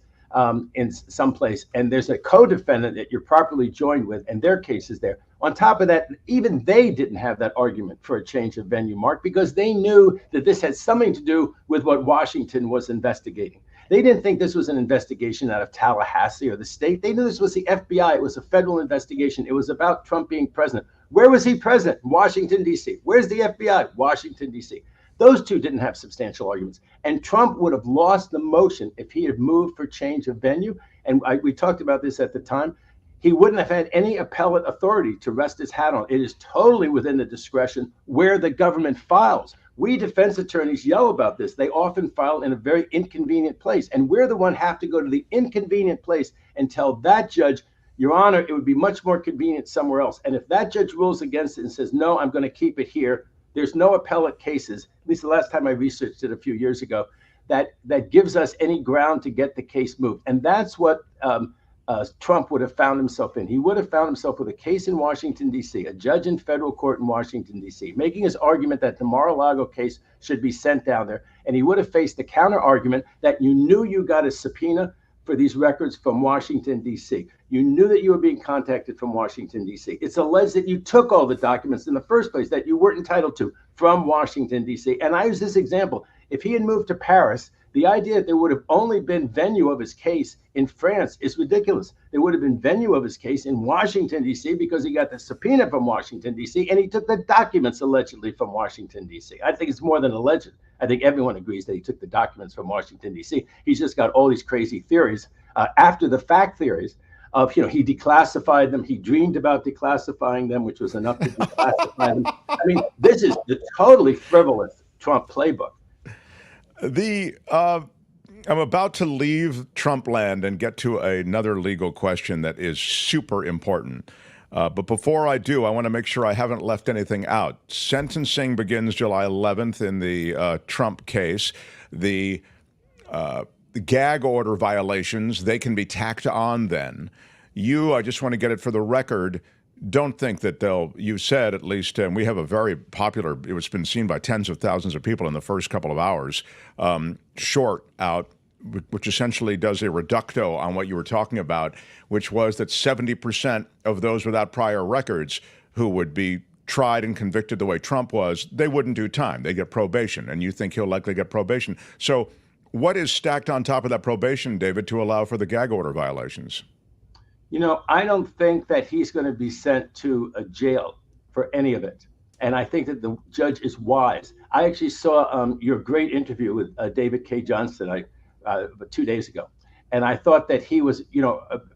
in some place, and there's a co-defendant that you're properly joined with, and their case is there, On top of that, even they didn't have that argument for a change of venue, Mark, because they knew that this had something to do with what Washington was investigating. They didn't think this was an investigation out of Tallahassee or the state. They knew this was the FBI. It was a federal investigation. It was about Trump being president. Where was he president? Washington, D.C. Where's the FBI? Washington, D.C. Those two didn't have substantial arguments. And Trump would have lost the motion if he had moved for change of venue. And we talked about this at the time. He wouldn't have had any appellate authority to rest his hat on. It is totally within the discretion where the government files. We defense attorneys yell about this. They often file in a very inconvenient place. And we're the one have to go to the inconvenient place and tell that judge, Your Honor, it would be much more convenient somewhere else. And if that judge rules against it and says, no, I'm going to keep it here, there's no appellate cases, at least the last time I researched it a few years ago, that gives us any ground to get the case moved. And that's what Trump would have found himself in. He would have found himself with a case in Washington, D.C., a judge in federal court in Washington, D.C., making his argument that the Mar-a-Lago case should be sent down there. And he would have faced the counter argument that you knew you got a subpoena for these records from Washington, D.C. You knew that you were being contacted from Washington, D.C. It's alleged that you took all the documents in the first place that you weren't entitled to from Washington, D.C. And I use this example. If he had moved to Paris, the idea that there would have only been venue of his case in France is ridiculous. There would have been venue of his case in Washington, D.C. because he got the subpoena from Washington, D.C. and he took the documents allegedly from Washington, D.C. I think it's more than alleged. I think everyone agrees that he took the documents from Washington, D.C. He's just got all these crazy theories, after the fact theories of, he declassified them. He dreamed about declassifying them, which was enough to declassify them. I mean, this is the totally frivolous Trump playbook. I'm about to leave Trump land and get to another legal question that is super important. But before I do, I want to make sure I haven't left anything out. Sentencing begins July 11th in the Trump case. The gag order violations, they can be tacked on then. I just want to get it for the record, don't think that you said at least, and we have a very popular, it's been seen by tens of thousands of people in the first couple of hours, short out, which essentially does a reducto on what you were talking about, which was that 70% of those without prior records who would be tried and convicted the way Trump was, they wouldn't do time. They get probation, and you think he'll likely get probation. So what is stacked on top of that probation, David, to allow for the gag order violations? I don't think that he's going to be sent to a jail for any of it. And I think that the judge is wise. I actually saw your great interview with David K. Johnston 2 days ago. And I thought that he was,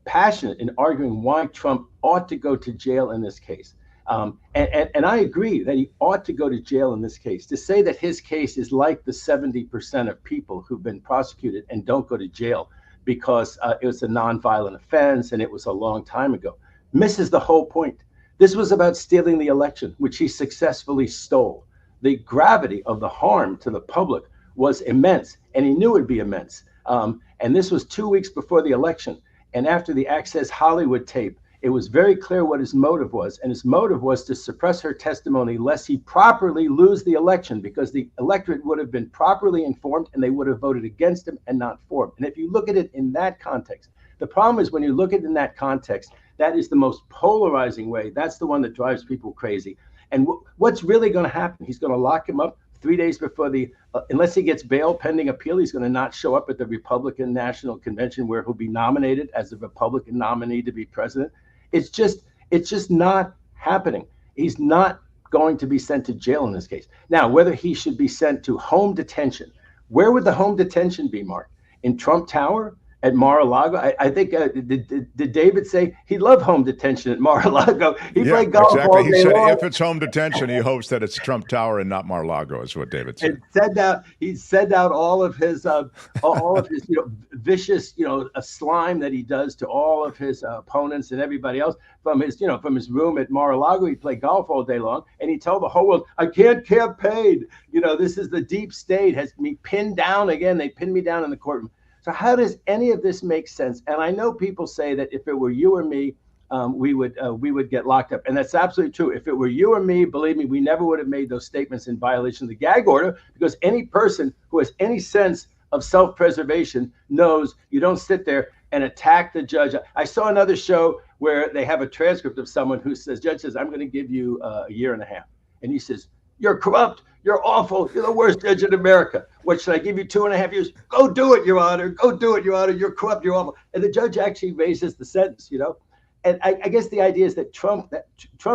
passionate in arguing why Trump ought to go to jail in this case. And I agree that he ought to go to jail in this case. To say that his case is like the 70% of people who've been prosecuted and don't go to jail because it was a nonviolent offense and it was a long time ago, misses the whole point. This was about stealing the election, which he successfully stole. The gravity of the harm to the public was immense, and he knew it would be immense. And this was 2 weeks before the election. And after the Access Hollywood tape, it was very clear what his motive was. And his motive was to suppress her testimony lest he properly lose the election, because the electorate would have been properly informed and they would have voted against him and not for him. And if you look at it in that context, the problem is when you look at it in that context, that is the most polarizing way. That's the one that drives people crazy. And what's really going to happen? He's going to lock him up 3 days before unless he gets bail pending appeal, he's going to not show up at the Republican National Convention where he'll be nominated as a Republican nominee to be president. It's just not happening. He's not going to be sent to jail in this case. Now, whether he should be sent to home detention, where would the home detention be, Mark? In Trump Tower? At Mar-a-Lago? I think, did David say he'd love home detention at Mar-a-Lago? He played golf exactly. all day He said long. if it's home detention, he hopes that it's Trump Tower and not Mar-a-Lago, is what David said. He sent out all of his vicious, a slime that he does to all of his opponents and everybody else from his room at Mar-a-Lago. He'd play golf all day long, and he'd tell the whole world, I can't campaign. This is the deep state has me pinned down again. They pinned me down in the courtroom. So how does any of this make sense? And I know people say that if it were you or me, we would get locked up. And that's absolutely true. If it were you or me, believe me, we never would have made those statements in violation of the gag order, because any person who has any sense of self-preservation knows you don't sit there and attack the judge. I saw another show where they have a transcript of someone who says, judge says, I'm going to give you a year and a half. And he says, you're corrupt. You're awful. You're the worst judge in America. What, should I give you 2.5 years? Go do it, Your Honor. Go do it, Your Honor. You're corrupt. You're awful. And the judge actually raises the sentence, you know. And I guess the idea is that Trump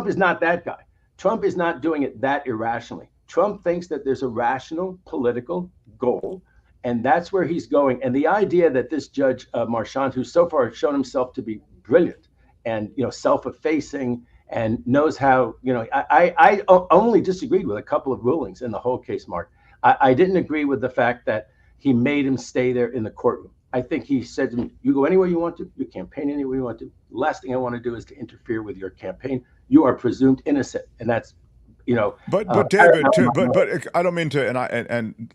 is not that guy. Trump is not doing it that irrationally. Trump thinks that there's a rational political goal, and that's where he's going. And the idea that this judge, Marchand, who so far has shown himself to be brilliant and, you know, self-effacing and knows how, you know, I only disagreed with a couple of rulings in the whole case, Mark. I didn't agree with the fact that he made him stay there in the courtroom. I think he said to me, you go anywhere you want to, you campaign anywhere you want to. The last thing I want to do is to interfere with your campaign. You are presumed innocent. And that's, you know. But David, but I don't mean to, and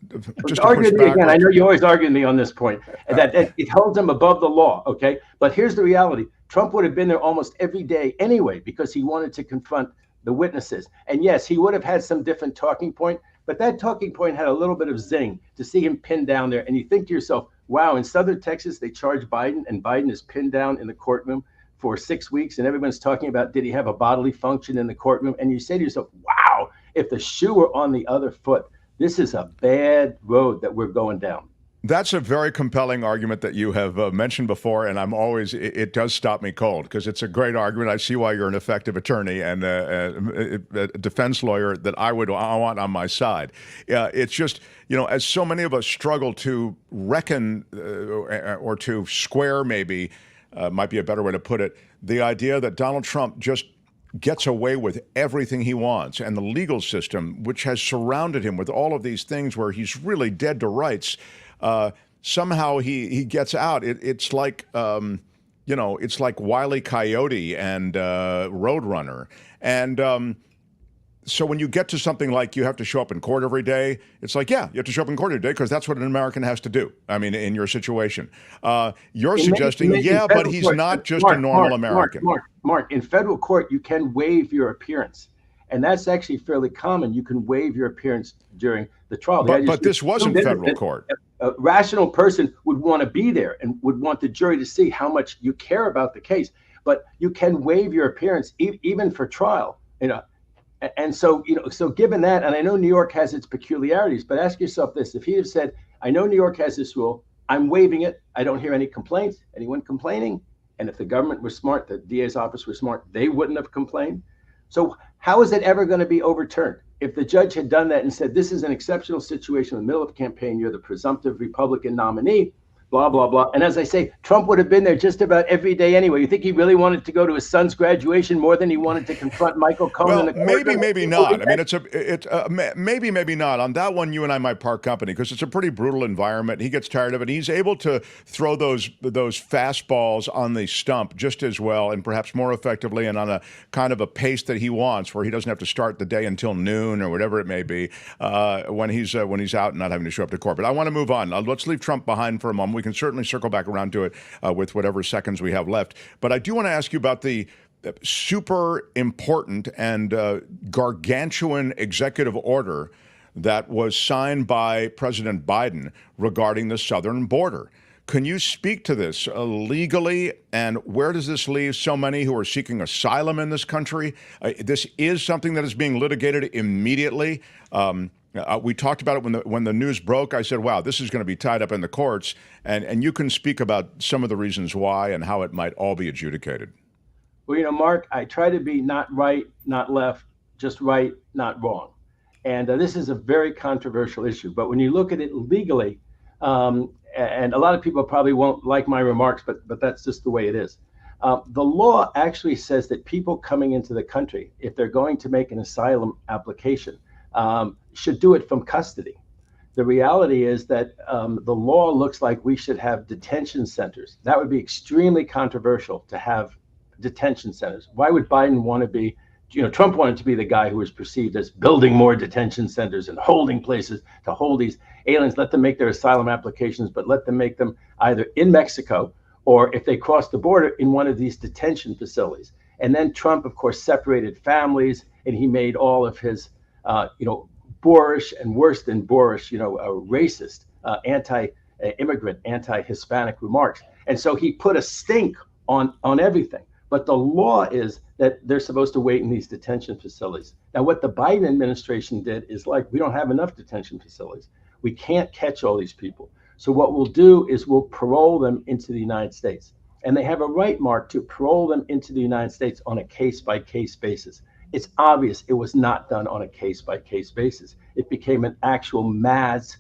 just to argue push with me back. again. I know you always argue with me on this point, that it holds him above the law, okay? But here's the reality. Trump would have been there almost every day anyway because he wanted to confront the witnesses. And yes, he would have had some different talking point, but that talking point had a little bit of zing to see him pinned down there. And you think to yourself, wow, in Southern Texas, they charge Biden, and Biden is pinned down in the courtroom for 6 weeks, and everyone's talking about, did he have a bodily function in the courtroom? And you say to yourself, wow, if the shoe were on the other foot, this is a bad road that we're going down. That's a very compelling argument that you have mentioned before, and I'm always, it does stop me cold because it's a great argument. I see why you're an effective attorney and a defense lawyer that I want on my side. It's just, you know, as so many of us struggle to reckon or to square, maybe, might be a better way to put it, the idea that Donald Trump just gets away with everything he wants, and the legal system, which has surrounded him with all of these things where he's really dead to rights, somehow he gets out. It's like, you know, it's like Wile E. Coyote and Roadrunner. And so when you get to something like you have to show up in court every day, it's like, yeah, you have to show up in court every day because that's what an American has to do. I mean, in your situation. You're suggesting, yeah, but he's not just a normal American. Mark, in federal court, you can waive your appearance. And that's actually fairly common. You can waive your appearance during the trial. But this wasn't federal court. A rational person would want to be there and would want the jury to see how much you care about the case. But you can waive your appearance even for trial. You know, and so, you know, so given that, and I know New York has its peculiarities, but ask yourself this: if he had said, "I know New York has this rule, I'm waiving it. I don't hear any complaints, anyone complaining," and if the government was smart, the DA's office was smart, they wouldn't have complained. So how is it ever going to be overturned? If the judge had done that and said, this is an exceptional situation in the middle of the campaign, you're the presumptive Republican nominee, blah, blah, blah. And as I say, Trump would have been there just about every day anyway. You think he really wanted to go to his son's graduation more than he wanted to confront Michael Cohen? Well, in the maybe not. I mean, maybe not. On that one, you and I might part company because it's a pretty brutal environment. He gets tired of it. He's able to throw those fastballs on the stump just as well and perhaps more effectively and on a kind of a pace that he wants, where he doesn't have to start the day until noon or whatever it may be when he's out and not having to show up to court. But I want to move on. Let's leave Trump behind for a moment. We can certainly circle back around to it with whatever seconds we have left. But I do want to ask you about the super important and gargantuan executive order that was signed by President Biden regarding the southern border. Can you speak to this legally, and where does this leave so many who are seeking asylum in this country? This is something that is being litigated immediately. We talked about it when the news broke. I said, wow, this is going to be tied up in the courts. And you can speak about some of the reasons why and how it might all be adjudicated. Well, you know, Mark, I try to be not right, not left, just right, not wrong. And this is a very controversial issue. But when you look at it legally, and a lot of people probably won't like my remarks, but that's just the way it is. The law actually says that people coming into the country, if they're going to make an asylum application, should do it from custody. The reality is that the law looks like we should have detention centers. That would be extremely controversial to have detention centers. Why would Biden want to be, you know, Trump wanted to be the guy who was perceived as building more detention centers and holding places to hold these aliens, let them make their asylum applications, but let them make them either in Mexico or if they cross the border in one of these detention facilities. And then Trump, of course, separated families, and he made all of his, boorish and worse than boorish, racist, anti-immigrant, anti-Hispanic remarks. And so he put a stink on everything. But the law is that they're supposed to wait in these detention facilities. Now, what the Biden administration did is we don't have enough detention facilities. We can't catch all these people. So what we'll do is we'll parole them into the United States. And they have a right, Mark, to parole them into the United States on a case-by-case basis. It's obvious it was not done on a case-by-case basis. It became an actual mass,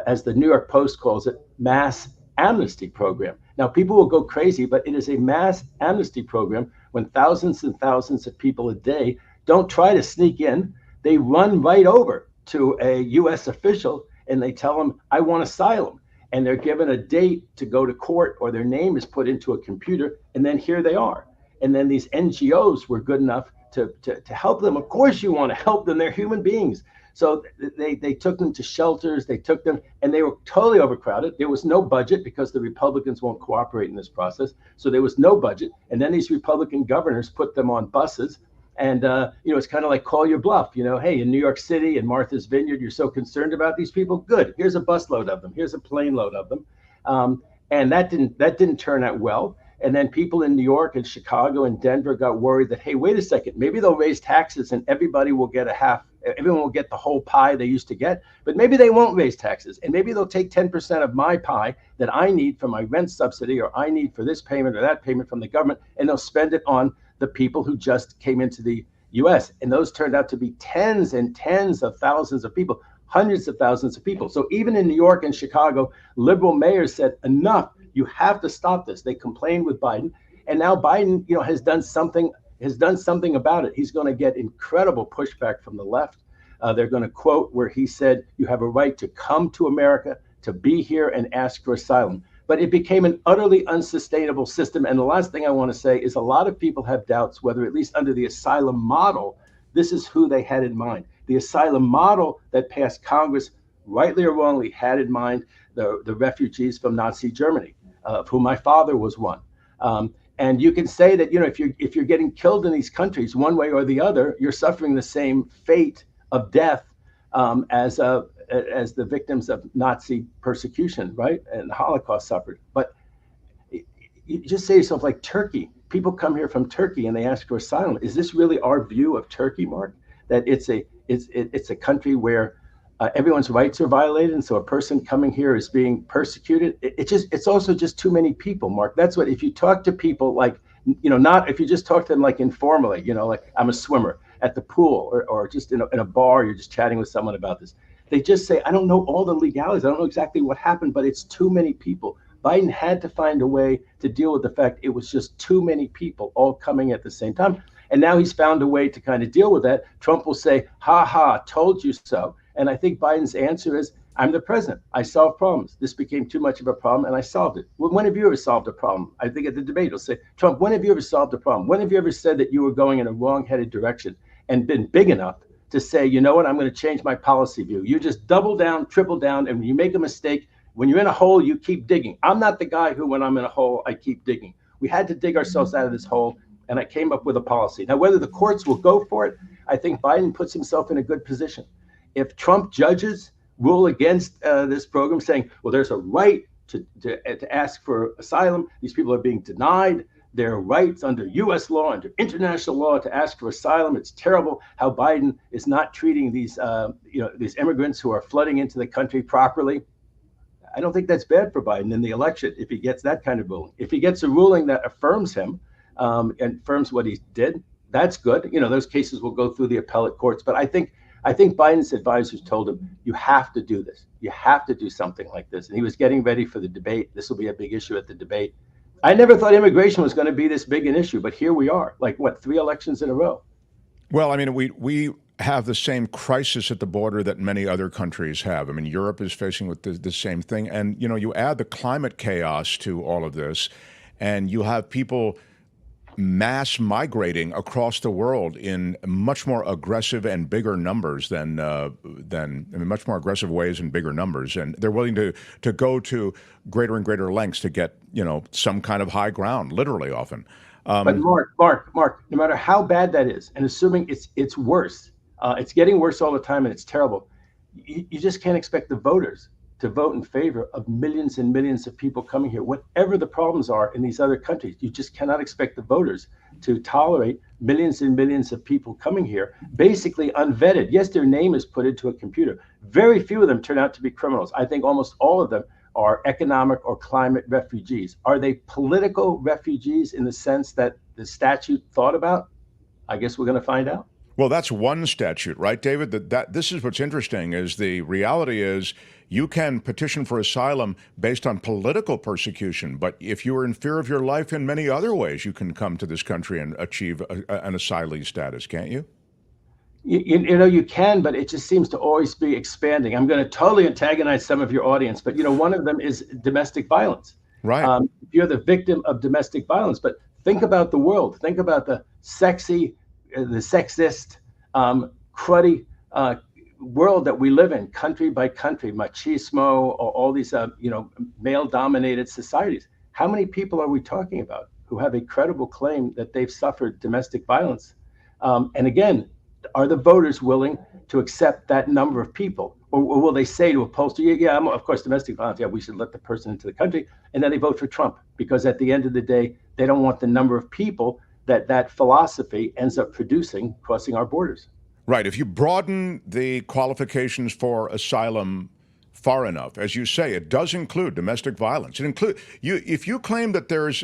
as the New York Post calls it, mass amnesty program. Now, people will go crazy, but it is a mass amnesty program when thousands and thousands of people a day don't try to sneak in. They run right over to a U.S. official and they tell them, I want asylum. And they're given a date to go to court, or their name is put into a computer, and then here they are. And then these NGOs were good enough to help them. Of course you want to help them. They're human beings. So they took them to shelters, they took them, and they were totally overcrowded. There was no budget because the Republicans won't cooperate in this process. So there was no budget. And then these Republican governors put them on buses. And, it's kind of like call your bluff, hey, in New York City and Martha's Vineyard, you're so concerned about these people. Good. Here's a busload of them. Here's a plane load of them. And that didn't turn out well. And then people in New York and Chicago and Denver got worried that, hey, wait a second, maybe they'll raise taxes and everybody will get everyone will get the whole pie they used to get, but maybe they won't raise taxes. And maybe they'll take 10% of my pie that I need for my rent subsidy, or I need for this payment or that payment from the government, and they'll spend it on the people who just came into the US. And those turned out to be tens and tens of thousands of people, hundreds of thousands of people. So even in New York and Chicago, liberal mayors said, enough, you have to stop this. They complained with Biden. And now Biden, has done something about it. He's going to get incredible pushback from the left. They're going to quote where he said, you have a right to come to America, to be here and ask for asylum. But it became an utterly unsustainable system. And the last thing I want to say is a lot of people have doubts whether, at least under the asylum model, this is who they had in mind. The asylum model that passed Congress, rightly or wrongly, had in mind the refugees from Nazi Germany, of whom my father was one. And you can say that, if you're getting killed in these countries one way or the other, you're suffering the same fate of death as the victims of Nazi persecution, right? And the Holocaust suffered. But you just say to yourself, like Turkey, people come here from Turkey and they ask for asylum. Is this really our view of Turkey, Mark? That it's a country where everyone's rights are violated, and so a person coming here is being persecuted. It's also just too many people, Mark. That's what, if you talk to people like, not if you just talk to them like informally, like I'm a swimmer at the pool or just in a bar, you're just chatting with someone about this. They just say, I don't know all the legalities. I don't know exactly what happened, but it's too many people. Biden had to find a way to deal with the fact it was just too many people all coming at the same time. And now he's found a way to kind of deal with that. Trump will say, ha ha, told you so. And I think Biden's answer is, I'm the president. I solve problems. This became too much of a problem and I solved it. Well, when have you ever solved a problem? I think at the debate, he'll say, Trump, when have you ever solved a problem? When have you ever said that you were going in a wrong-headed direction and been big enough to say, you know what, I'm going to change my policy view? You just double down, triple down, and when you make a mistake, when you're in a hole, you keep digging. I'm not the guy who, when I'm in a hole, I keep digging. We had to dig ourselves out of this hole, and I came up with a policy. Now, whether the courts will go for it, I think Biden puts himself in a good position. If Trump judges rule against this program, saying, well, there's a right to ask for asylum, these people are being denied their rights under U.S. law, under international law to ask for asylum. It's terrible how Biden is not treating these immigrants who are flooding into the country properly. I don't think that's bad for Biden in the election if he gets that kind of ruling. If he gets a ruling that affirms him and affirms what he did, that's good. Those cases will go through the appellate courts. But I think Biden's advisors told him, you have to do this. You have to do something like this. And he was getting ready for the debate. This will be a big issue at the debate. I never thought immigration was going to be this big an issue, but here we are, 3 elections in a row. Well, I mean, we have the same crisis at the border that many other countries have. I mean, Europe is facing with the same thing. And, you add the climate chaos to all of this, and you have people mass migrating across the world in much more aggressive and bigger numbers than much more aggressive ways and bigger numbers. And they're willing to go to greater and greater lengths to get, some kind of high ground, literally often. But Mark, no matter how bad that is, and assuming it's worse, it's getting worse all the time and it's terrible, you just can't expect the voters to vote in favor of millions and millions of people coming here. Whatever the problems are in these other countries, you just cannot expect the voters to tolerate millions and millions of people coming here, basically unvetted. Yes, their name is put into a computer. Very few of them turn out to be criminals. I think almost all of them are economic or climate refugees. Are they political refugees in the sense that the statute thought about? I guess we're going to find out. Well, that's one statute, right, David? That this is what's interesting is the reality is you can petition for asylum based on political persecution, but if you are in fear of your life in many other ways, you can come to this country and achieve an asylee status, can't you? You know, you can, but it just seems to always be expanding. I'm going to totally antagonize some of your audience, but, you know, one of them is domestic violence. Right. You're the victim of domestic violence, but think about the world. Think about the sexist, cruddy world that we live in, country by country, machismo, or all these, male-dominated societies. How many people are we talking about who have a credible claim that they've suffered domestic violence? And again, are the voters willing to accept that number of people? Or will they say to a pollster, of course, domestic violence, we should let the person into the country, and then they vote for Trump, because at the end of the day, they don't want the number of people that philosophy ends up producing crossing our borders. Right. If you broaden the qualifications for asylum far enough, as you say, it does include domestic violence. It includes you. If you claim that there's,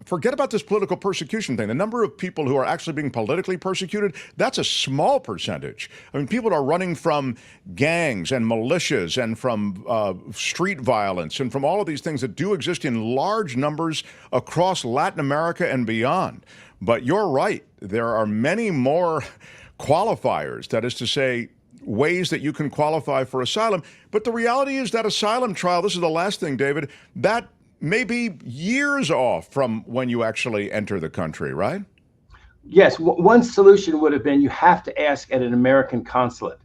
forget about this political persecution thing. The number of people who are actually being politically persecuted, that's a small percentage. I mean, people are running from gangs and militias and from street violence and from all of these things that do exist in large numbers across Latin America and beyond. But you're right. There are many more qualifiers, that is to say, ways that you can qualify for asylum. But the reality is that asylum trial, this is the last thing, David, that may be years off from when you actually enter the country, right? Yes. One solution would have been you have to ask at an American consulate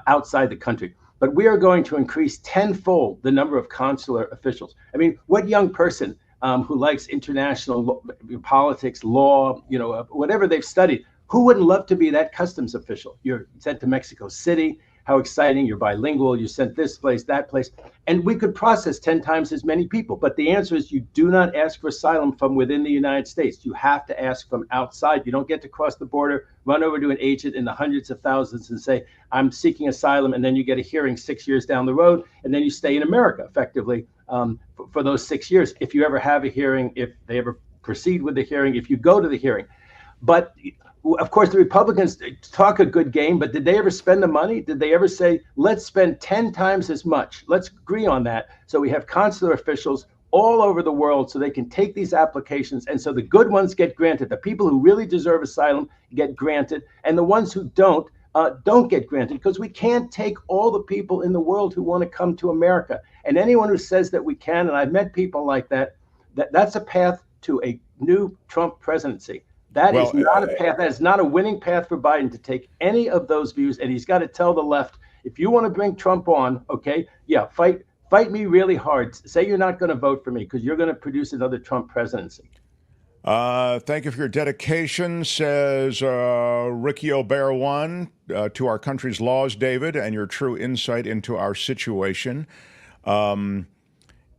outside the country. But we are going to increase tenfold the number of consular officials. I mean, what young person who likes international politics, law, whatever they've studied, who wouldn't love to be that customs official? You're sent to Mexico City. How exciting. You're bilingual. You're sent this place, that place. And we could process 10 times as many people. But the answer is you do not ask for asylum from within the United States. You have to ask from outside. You don't get to cross the border, run over to an agent in the hundreds of thousands and say, I'm seeking asylum. And then you get a hearing 6 years down the road. And then you stay in America effectively for those 6 years. If you ever have a hearing, if they ever proceed with the hearing, if you go to the hearing. But of course, the Republicans talk a good game, but did they ever spend the money? Did they ever say, let's spend 10 times as much? Let's agree on that. So we have consular officials all over the world so they can take these applications. And so the good ones get granted. The people who really deserve asylum get granted. And the ones who don't get granted, because we can't take all the people in the world who want to come to America. And anyone who says that we can, and I've met people like that's a path to a new Trump presidency. That is not a path. That is not a winning path for Biden to take any of those views. And he's got to tell the left, if you want to bring Trump on, fight me really hard. Say you're not going to vote for me because you're going to produce another Trump presidency. Thank you for your dedication, says Ricky O'Bear 1, to our country's laws, David, and your true insight into our situation.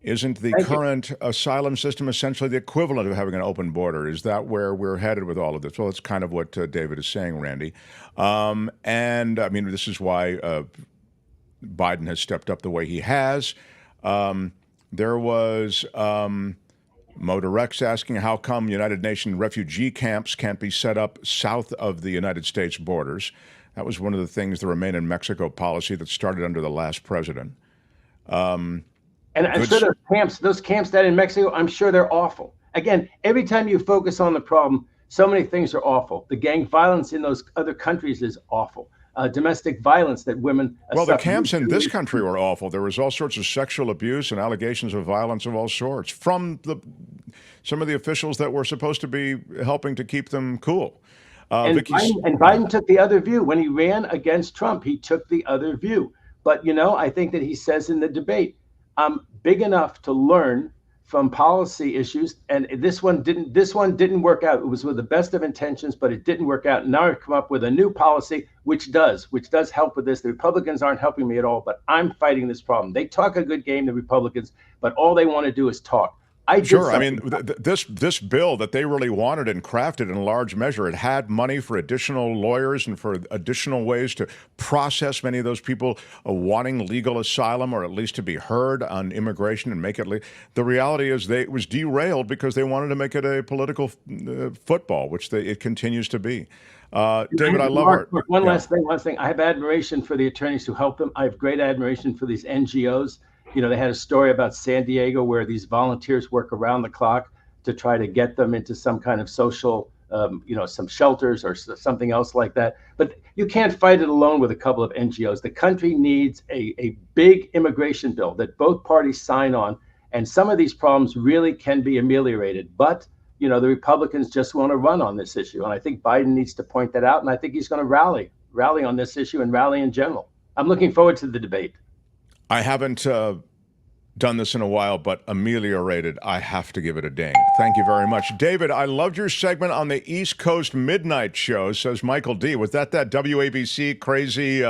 Isn't the current asylum system essentially the equivalent of having an open border? Is that where we're headed with all of this? Well, that's kind of what David is saying, Randy. And, I mean, this is why Biden has stepped up the way he has. There was Motor X asking how come United Nations refugee camps can't be set up south of the United States borders. That was one of the things, the Remain in Mexico policy that started under the last president. And I'm sure those camps that in Mexico, I'm sure they're awful. Again, every time you focus on the problem, so many things are awful. The gang violence in those other countries is awful. Domestic violence that women the camps in this country were awful. There was all sorts of sexual abuse and allegations of violence of all sorts from some of the officials that were supposed to be helping to keep them cool. Biden took the other view. When he ran against Trump, he took the other view. But, I think that he says in the debate, I'm big enough to learn from policy issues, and this one didn't work out. It was with the best of intentions, but it didn't work out. Now I've come up with a new policy which does help with this. The Republicans aren't helping me at all, but I'm fighting this problem. They talk a good game, the Republicans, but all they want to do is talk. Sure. I mean, this bill that they really wanted and crafted in large measure, it had money for additional lawyers and for additional ways to process many of those people wanting legal asylum, or at least to be heard on immigration and make it the reality is it was derailed because they wanted to make it a political football, which it continues to be. David, I love Mark, last thing. I have admiration for the attorneys who help them. I have great admiration for these NGOs. You know, they had a story about San Diego where these volunteers work around the clock to try to get them into some kind of social, some shelters or something else like that. But you can't fight it alone with a couple of NGOs. The country needs a big immigration bill that both parties sign on. And some of these problems really can be ameliorated. But, the Republicans just want to run on this issue. And I think Biden needs to point that out. And I think he's going to rally on this issue and rally in general. I'm looking forward to the debate. I haven't done this in a while, but ameliorated, I have to give it a ding. Thank you very much. David, I loved your segment on the East Coast Midnight Show, says Michael D. Was that WABC crazy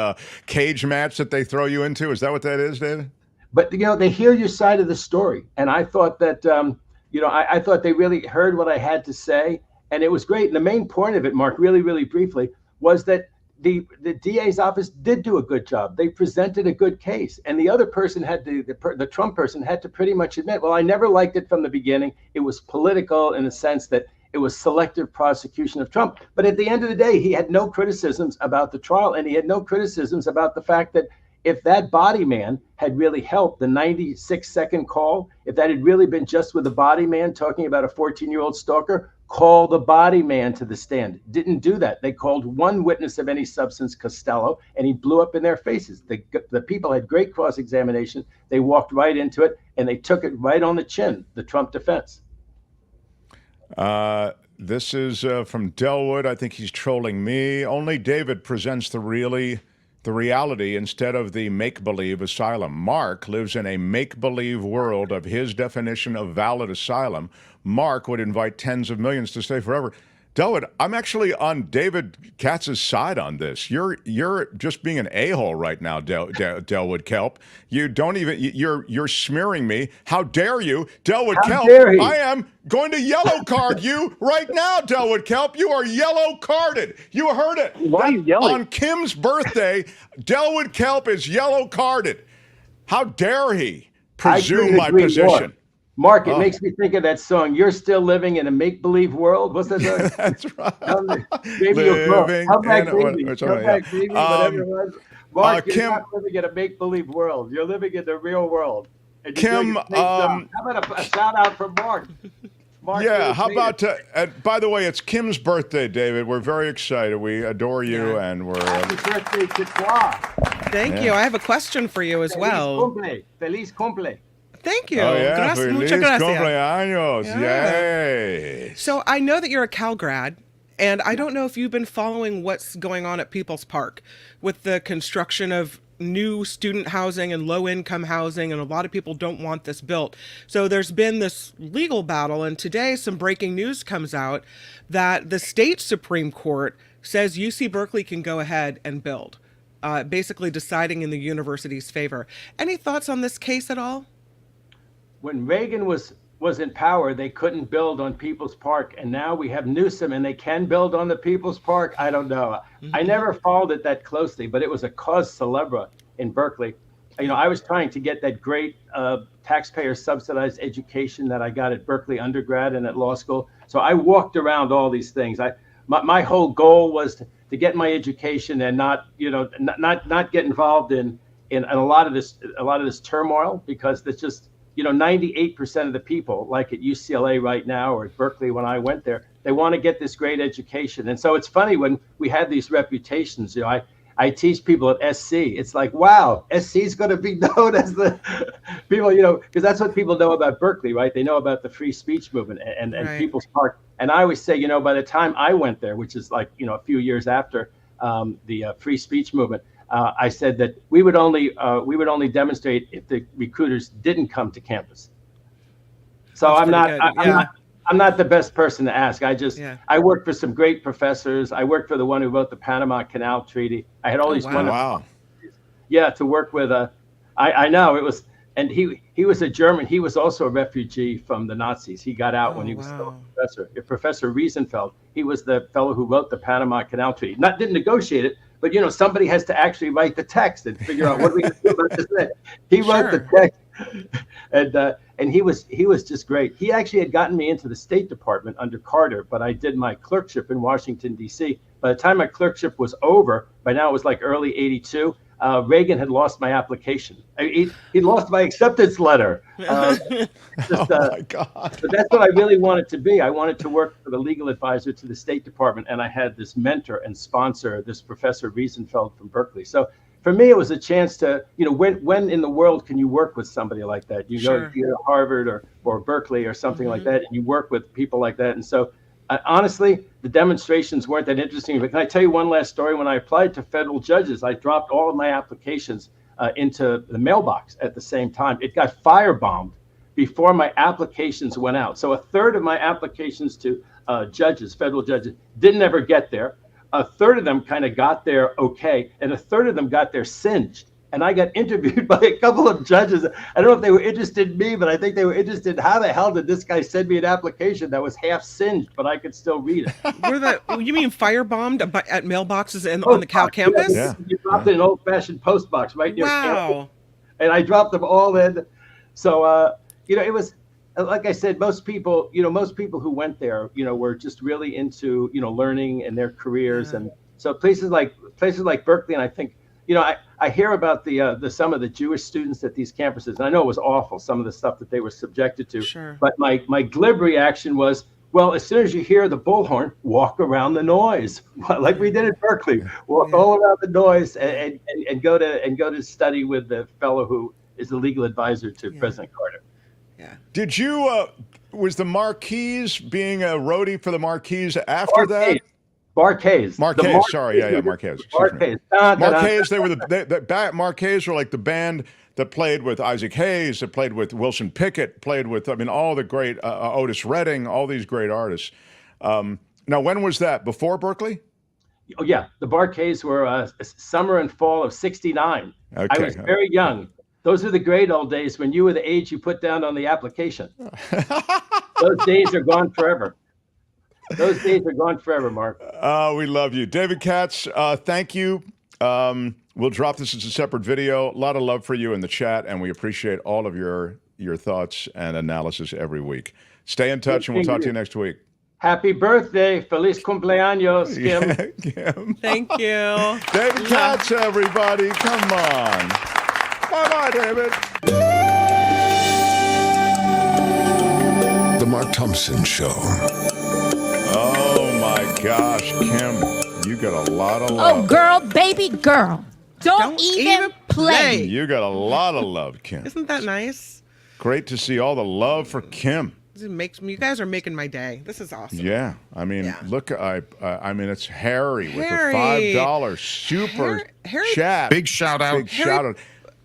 cage match that they throw you into? Is that what that is, David? But, they hear your side of the story. And I thought that, I thought they really heard what I had to say. And it was great. And the main point of it, Mark, really, really briefly, was that the DA's office did do a good job. They presented a good case, and the other person the Trump person had to pretty much admit, well, I never liked it from the beginning. It was political in the sense that it was selective prosecution of Trump. But at the end of the day, he had no criticisms about the trial, and he had no criticisms about the fact that if that body man had really helped, the 96-second call, if that had really been just with the body man talking about a 14-year-old stalker, call the body man to the stand. Didn't do that. They called one witness of any substance, Costello, and he blew up in their faces. The people had great cross-examination. They walked right into it, and they took it right on the chin, the Trump defense. This is from Delwood. I think he's trolling me. Only David presents the reality instead of the make-believe asylum. Mark lives in a make-believe world of his definition of valid asylum. Mark would invite tens of millions to stay forever. Delwood, I'm actually on David Katz's side on this. You're just being an a-hole right now, Delwood Kelp. You don't even you're smearing me. How dare you, Delwood Kelp? I am going to yellow card you right now, Delwood Kelp. You are yellow carded. You heard it. Why are you yelling? On Kim's birthday, Delwood Kelp is yellow carded. How dare he presume my position? Mark, it makes me think of that song, You're Still Living in a Make-Believe World. What's that song? That's right. Maybe Come back, baby, whatever it was. Mark, you're not living in a make-believe world. You're living in the real world. And Kim, how about a shout-out from Mark? Yeah, how about, by the way, it's Kim's birthday, David. We're very excited. We adore you, and we're... Happy birthday to toi. Thank you. I have a question for you as well. Feliz cumple. Thank you. Oh, yeah. Muchas gracias. Cumpleaños. Yay. So I know that you're a Cal grad, and I don't know if you've been following what's going on at People's Park with the construction of new student housing and low-income housing, and a lot of people don't want this built. So there's been this legal battle, and today some breaking news comes out that the state Supreme Court says UC Berkeley can go ahead and build, basically deciding in the university's favor. Any thoughts on this case at all? When Reagan was in power, they couldn't build on People's Park, and now we have Newsom, and they can build on the People's Park. I don't know. I never followed it that closely, but it was a cause célèbre in Berkeley. I was trying to get that great taxpayer-subsidized education that I got at Berkeley undergrad and at law school. So I walked around all these things. My whole goal was to get my education and not get involved in a lot of this turmoil, because it's just 98% of the people, like at UCLA right now or at Berkeley when I went there, they want to get this great education. And so it's funny when we had these reputations. I teach people at SC. It's like, wow, SC is going to be known as the people, because that's what people know about Berkeley, right? They know about the free speech movement and right. People's Park. And I always say, by the time I went there, which is like, a few years after the free speech movement, I said that we would only demonstrate if the recruiters didn't come to campus. So That's I'm pretty not, good. I'm not the best person to ask. I worked for some great professors. I worked for the one who wrote the Panama Canal Treaty. I had all these wonderful, to work with. I know it was, and he was a German. He was also a refugee from the Nazis. He got out when he was still a professor. Professor Riesenfeld, he was the fellow who wrote the Panama Canal Treaty. Didn't negotiate it, but somebody has to actually write the text and figure out what are we going to do about this thing. He wrote the text, and he was just great. He actually had gotten me into the State Department under Carter, but I did my clerkship in Washington D.C. By the time my clerkship was over, by now it was like early '82. Reagan had lost my application. He lost my acceptance letter. Oh my God! But that's what I really wanted to be. I wanted to work for the legal advisor to the State Department, and I had this mentor and sponsor, this Professor Riesenfeld from Berkeley. So for me, it was a chance to, when in the world can you work with somebody like that? You go to Harvard or Berkeley or something like that, and you work with people like that. And so, honestly, the demonstrations weren't that interesting. But can I tell you one last story? When I applied to federal judges, I dropped all of my applications into the mailbox at the same time. It got firebombed before my applications went out. So a third of my applications to judges, federal judges, didn't ever get there. A third of them kind of got there okay, and a third of them got there singed. And I got interviewed by a couple of judges. I don't know if they were interested in me, but I think they were interested in how the hell did this guy send me an application that was half singed, but I could still read it. You mean firebombed at mailboxes on the Cal campus? Yeah. You dropped it in an old-fashioned post box right near campus. And I dropped them all in. So, it was, like I said, most people who went there, were just really into, learning and their careers. And so places like Berkeley, and I think, I hear about the some of the Jewish students at these campuses, and I know it was awful, some of the stuff that they were subjected to. Sure. But my glib reaction was, well, as soon as you hear the bullhorn, walk around the noise, like we did at Berkeley. Walk all around the noise and go to study with the fellow who is the legal advisor to President Carter. Yeah. Did you? Was the Marquise being a roadie for the Marquise after that? Marquez. Sorry, Marquez. Marquez. They were Marquez were like the band that played with Isaac Hayes, that played with Wilson Pickett, played with all the great Otis Redding, all these great artists. Now, when was that? Before Berkeley? Oh yeah, the Marquez were summer and fall of '69. Okay. I was very young. Those are the great old days when you were the age you put down on the application. Those days are gone forever. Those days are gone forever, Mark. We love you. David Katz, thank you. We'll drop this as a separate video. A lot of love for you in the chat, and we appreciate all of your thoughts and analysis every week. Stay in touch, and we'll talk to you next week. Happy birthday. Feliz cumpleaños, Kim. Yeah, Kim. Thank you. David Katz, everybody. Come on. Bye-bye, David. The Mark Thompson Show. Oh, my gosh, Kim, you got a lot of love. Oh, girl, baby girl. Don't even play. You got a lot of love, Kim. Isn't that nice? Great to see all the love for Kim. It makes me. You guys are making my day. This is awesome. Yeah, I mean, look, I mean, it's Harry with the $5 super chat. Big shout out. Big shout out.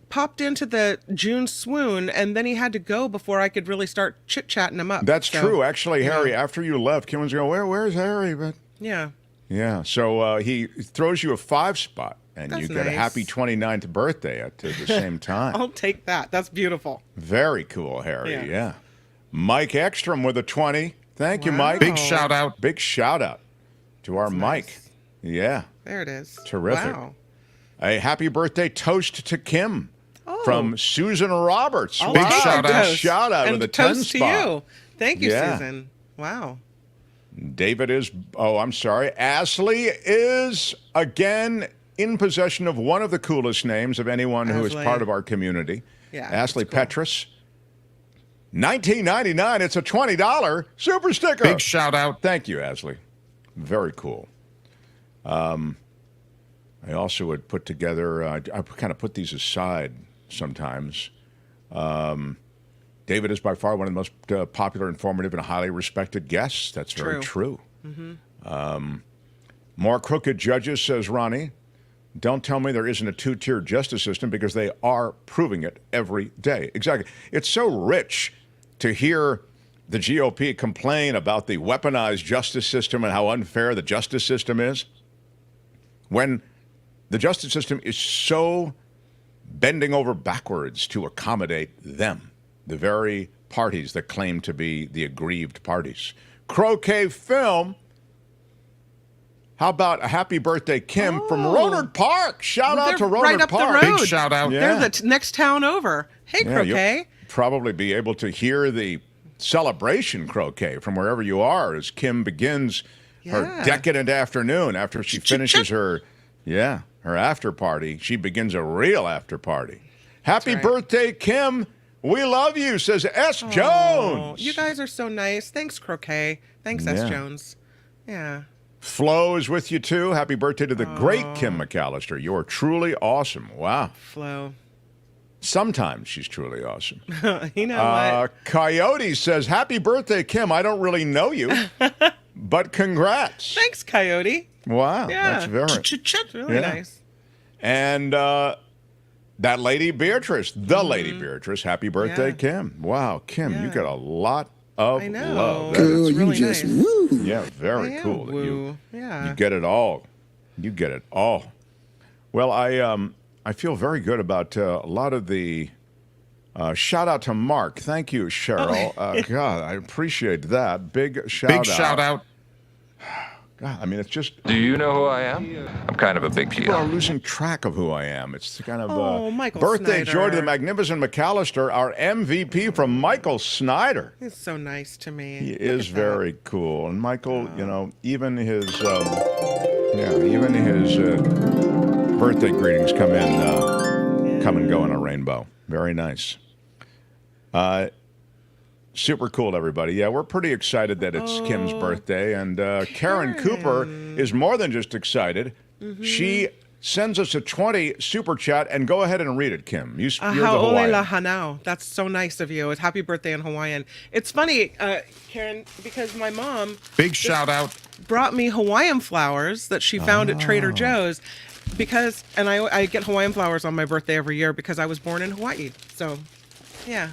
Popped into the June swoon, and then he had to go before I could really start chit-chatting him up. That's true. Actually, Harry, after you left, Kim was going, where's Harry? But yeah. So he throws you a 5 spot, and you get a happy 29th birthday at the same time. I'll take that. That's beautiful. Very cool, Harry. Yeah. Mike Ekstrom with a 20. Thank you, Mike. Big shout out. Big shout out to our Mike. Yeah. There it is. Terrific. Wow. A happy birthday toast to Kim. From Susan Roberts. Big shout out and with a 10 toast spot. to you. Thank you, Susan. Wow. David is, Ashley is again in possession of one of the coolest names of anyone who is part of our community. Yeah, Ashley Petrus. $19.99. It's a $20 super sticker. Big shout out. Thank you, Ashley. Very cool. I also would put together, I kind of put these aside sometimes. David is by far one of the most popular, informative, and highly respected guests. That's very true. Mm-hmm. More crooked judges, says Ronnie. Don't tell me there isn't a 2-tier justice system, because they are proving it every day. Exactly. It's so rich to hear the GOP complain about the weaponized justice system and how unfair the justice system is, when the justice system is so bending over backwards to accommodate them, the very parties that claim to be the aggrieved parties. Croquet Film, how about a happy birthday, Kim, from Rohnert Park? Shout out to Rohnert right up Park. the road. Big shout out. They're the next town over. Hey, Croquet. You'll probably be able to hear the celebration, Croquet, from wherever you are as Kim begins her decadent afternoon after she finishes her after party. She begins a real after party. Happy birthday, Kim. We love you, says S. Jones. You guys are so nice. Thanks, Croquet. Thanks, S. Jones. Yeah. Flo is with you, too. Happy birthday to the great Kim McAllister. You're truly awesome. Wow. Flo. Sometimes she's truly awesome. You know what? Coyote says, happy birthday, Kim. I don't really know you, but congrats. Thanks, Coyote. Wow. Yeah. That's really nice. And that lady Beatrice, Lady Beatrice, happy birthday, Kim. Wow, Kim, you got a lot of love. Girl, you really just nice. woo. Yeah, very cool. That you get it all. You get it all. Well, I feel very good about a lot of the shout out to Mark. Thank you, Cheryl. God, I appreciate that. Big shout out. God, I mean, it's just... Do you know who I am? I'm kind of a big deal. People are losing track of who I am. It's kind of Michael birthday Snyder. joy to the magnificent McAllister, our MVP from Michael Snyder. He's so nice to me. He is very cool. And Michael, even his birthday greetings come and go in a rainbow. Very nice. Super cool, everybody. Yeah, we're pretty excited that it's Kim's birthday. And Karen Cooper is more than just excited. She sends us a 20 super chat, and go ahead and read it, Kim. You're the Hawaiian. Hanau. That's so nice of you. It's happy birthday in Hawaiian. It's funny, Karen, because my mom big shout out brought me Hawaiian flowers that she found at Trader Joe's. And I get Hawaiian flowers on my birthday every year because I was born in Hawaii. So, yeah.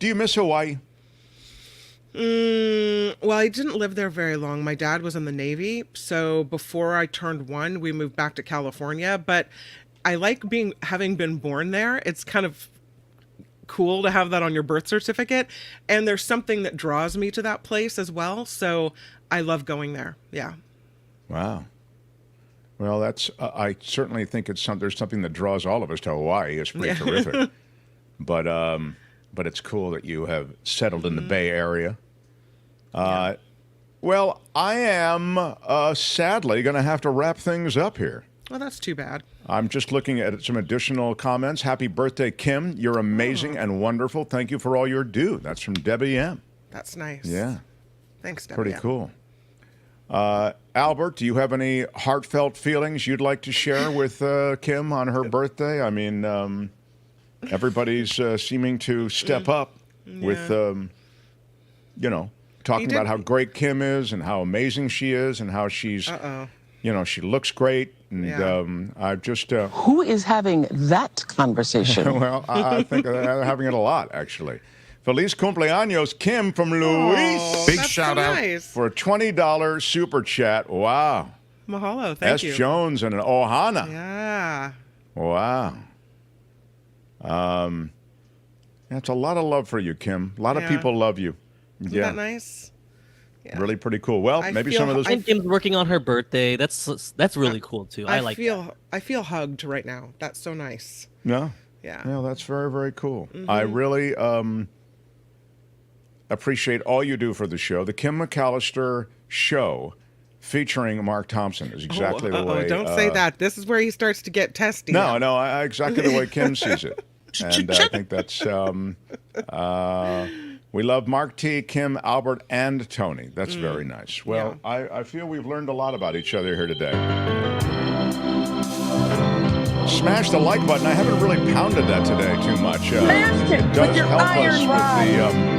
Do you miss Hawaii? Well, I didn't live there very long. My dad was in the Navy, so before I turned 1, we moved back to California. But I like having been born there. It's kind of cool to have that on your birth certificate, and there's something that draws me to that place as well. So I love going there. Yeah. Wow. Well, I certainly think there's something that draws all of us to Hawaii. It's pretty terrific. But it's cool that you have settled in the Bay Area. Well, I am sadly going to have to wrap things up here. Well, that's too bad. I'm just looking at some additional comments. Happy birthday, Kim. You're amazing and wonderful. Thank you for all you do. That's from Debbie M. That's nice. Yeah. Thanks, Debbie. Pretty cool. Albert, do you have any heartfelt feelings you'd like to share with Kim on her birthday? I mean... everybody's seeming to step up with, talking about how great Kim is and how amazing she is and how she's, she looks great. And I just... Who is having that conversation? Well, I think they're having it a lot, actually. Feliz cumpleaños, Kim from Luis. Big shout out for a $20 super chat. Wow. Mahalo, thank you. S. Jones and an Ohana. Yeah. Wow. That's a lot of love for you, Kim. A lot of people love you. Isn't that nice? Yeah. Really pretty cool. Well, maybe some of those... And Kim's working on her birthday. That's really cool, too. I feel hugged right now. That's so nice. No? Yeah. No, that's very, very cool. I really appreciate all you do for the show. The Kim McAllister Show featuring Mark Thompson is exactly the way... Don't say that. This is where he starts to get testy. No, exactly the way Kim sees it. And I think that's... we love Mark T., Kim, Albert, and Tony. That's very nice. Well, I feel we've learned a lot about each other here today. Smash the like button. I haven't really pounded that today too much. It does help us with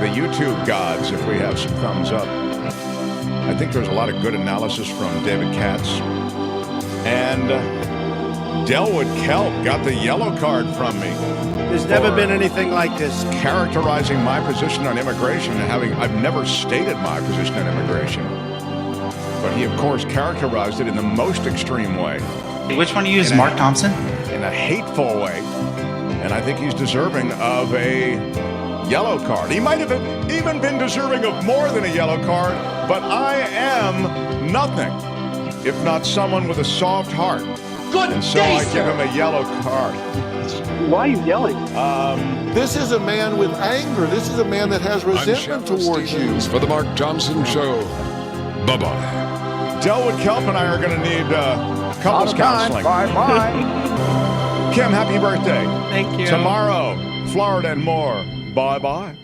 the YouTube gods if we have some thumbs up. I think there's a lot of good analysis from David Katz. And Delwood Kelp got the yellow card from me. There's never been anything like this. Characterizing my position on immigration and I've never stated my position on immigration. But he, of course, characterized it in the most extreme way. Which one do you use, Mark Thompson? In a hateful way. And I think he's deserving of a yellow card. He might have even been deserving of more than a yellow card, but I am nothing if not someone with a soft heart. Good and so day, I give him a yellow card. Why are you yelling? This is a man with anger. This is a man that has resentment towards you. For the Mark Thompson Show. Bye-bye. Delwood Kelp and I are going to need couples counseling. Bye-bye. Kim, happy birthday. Thank you. Tomorrow, Florida and more. Bye-bye.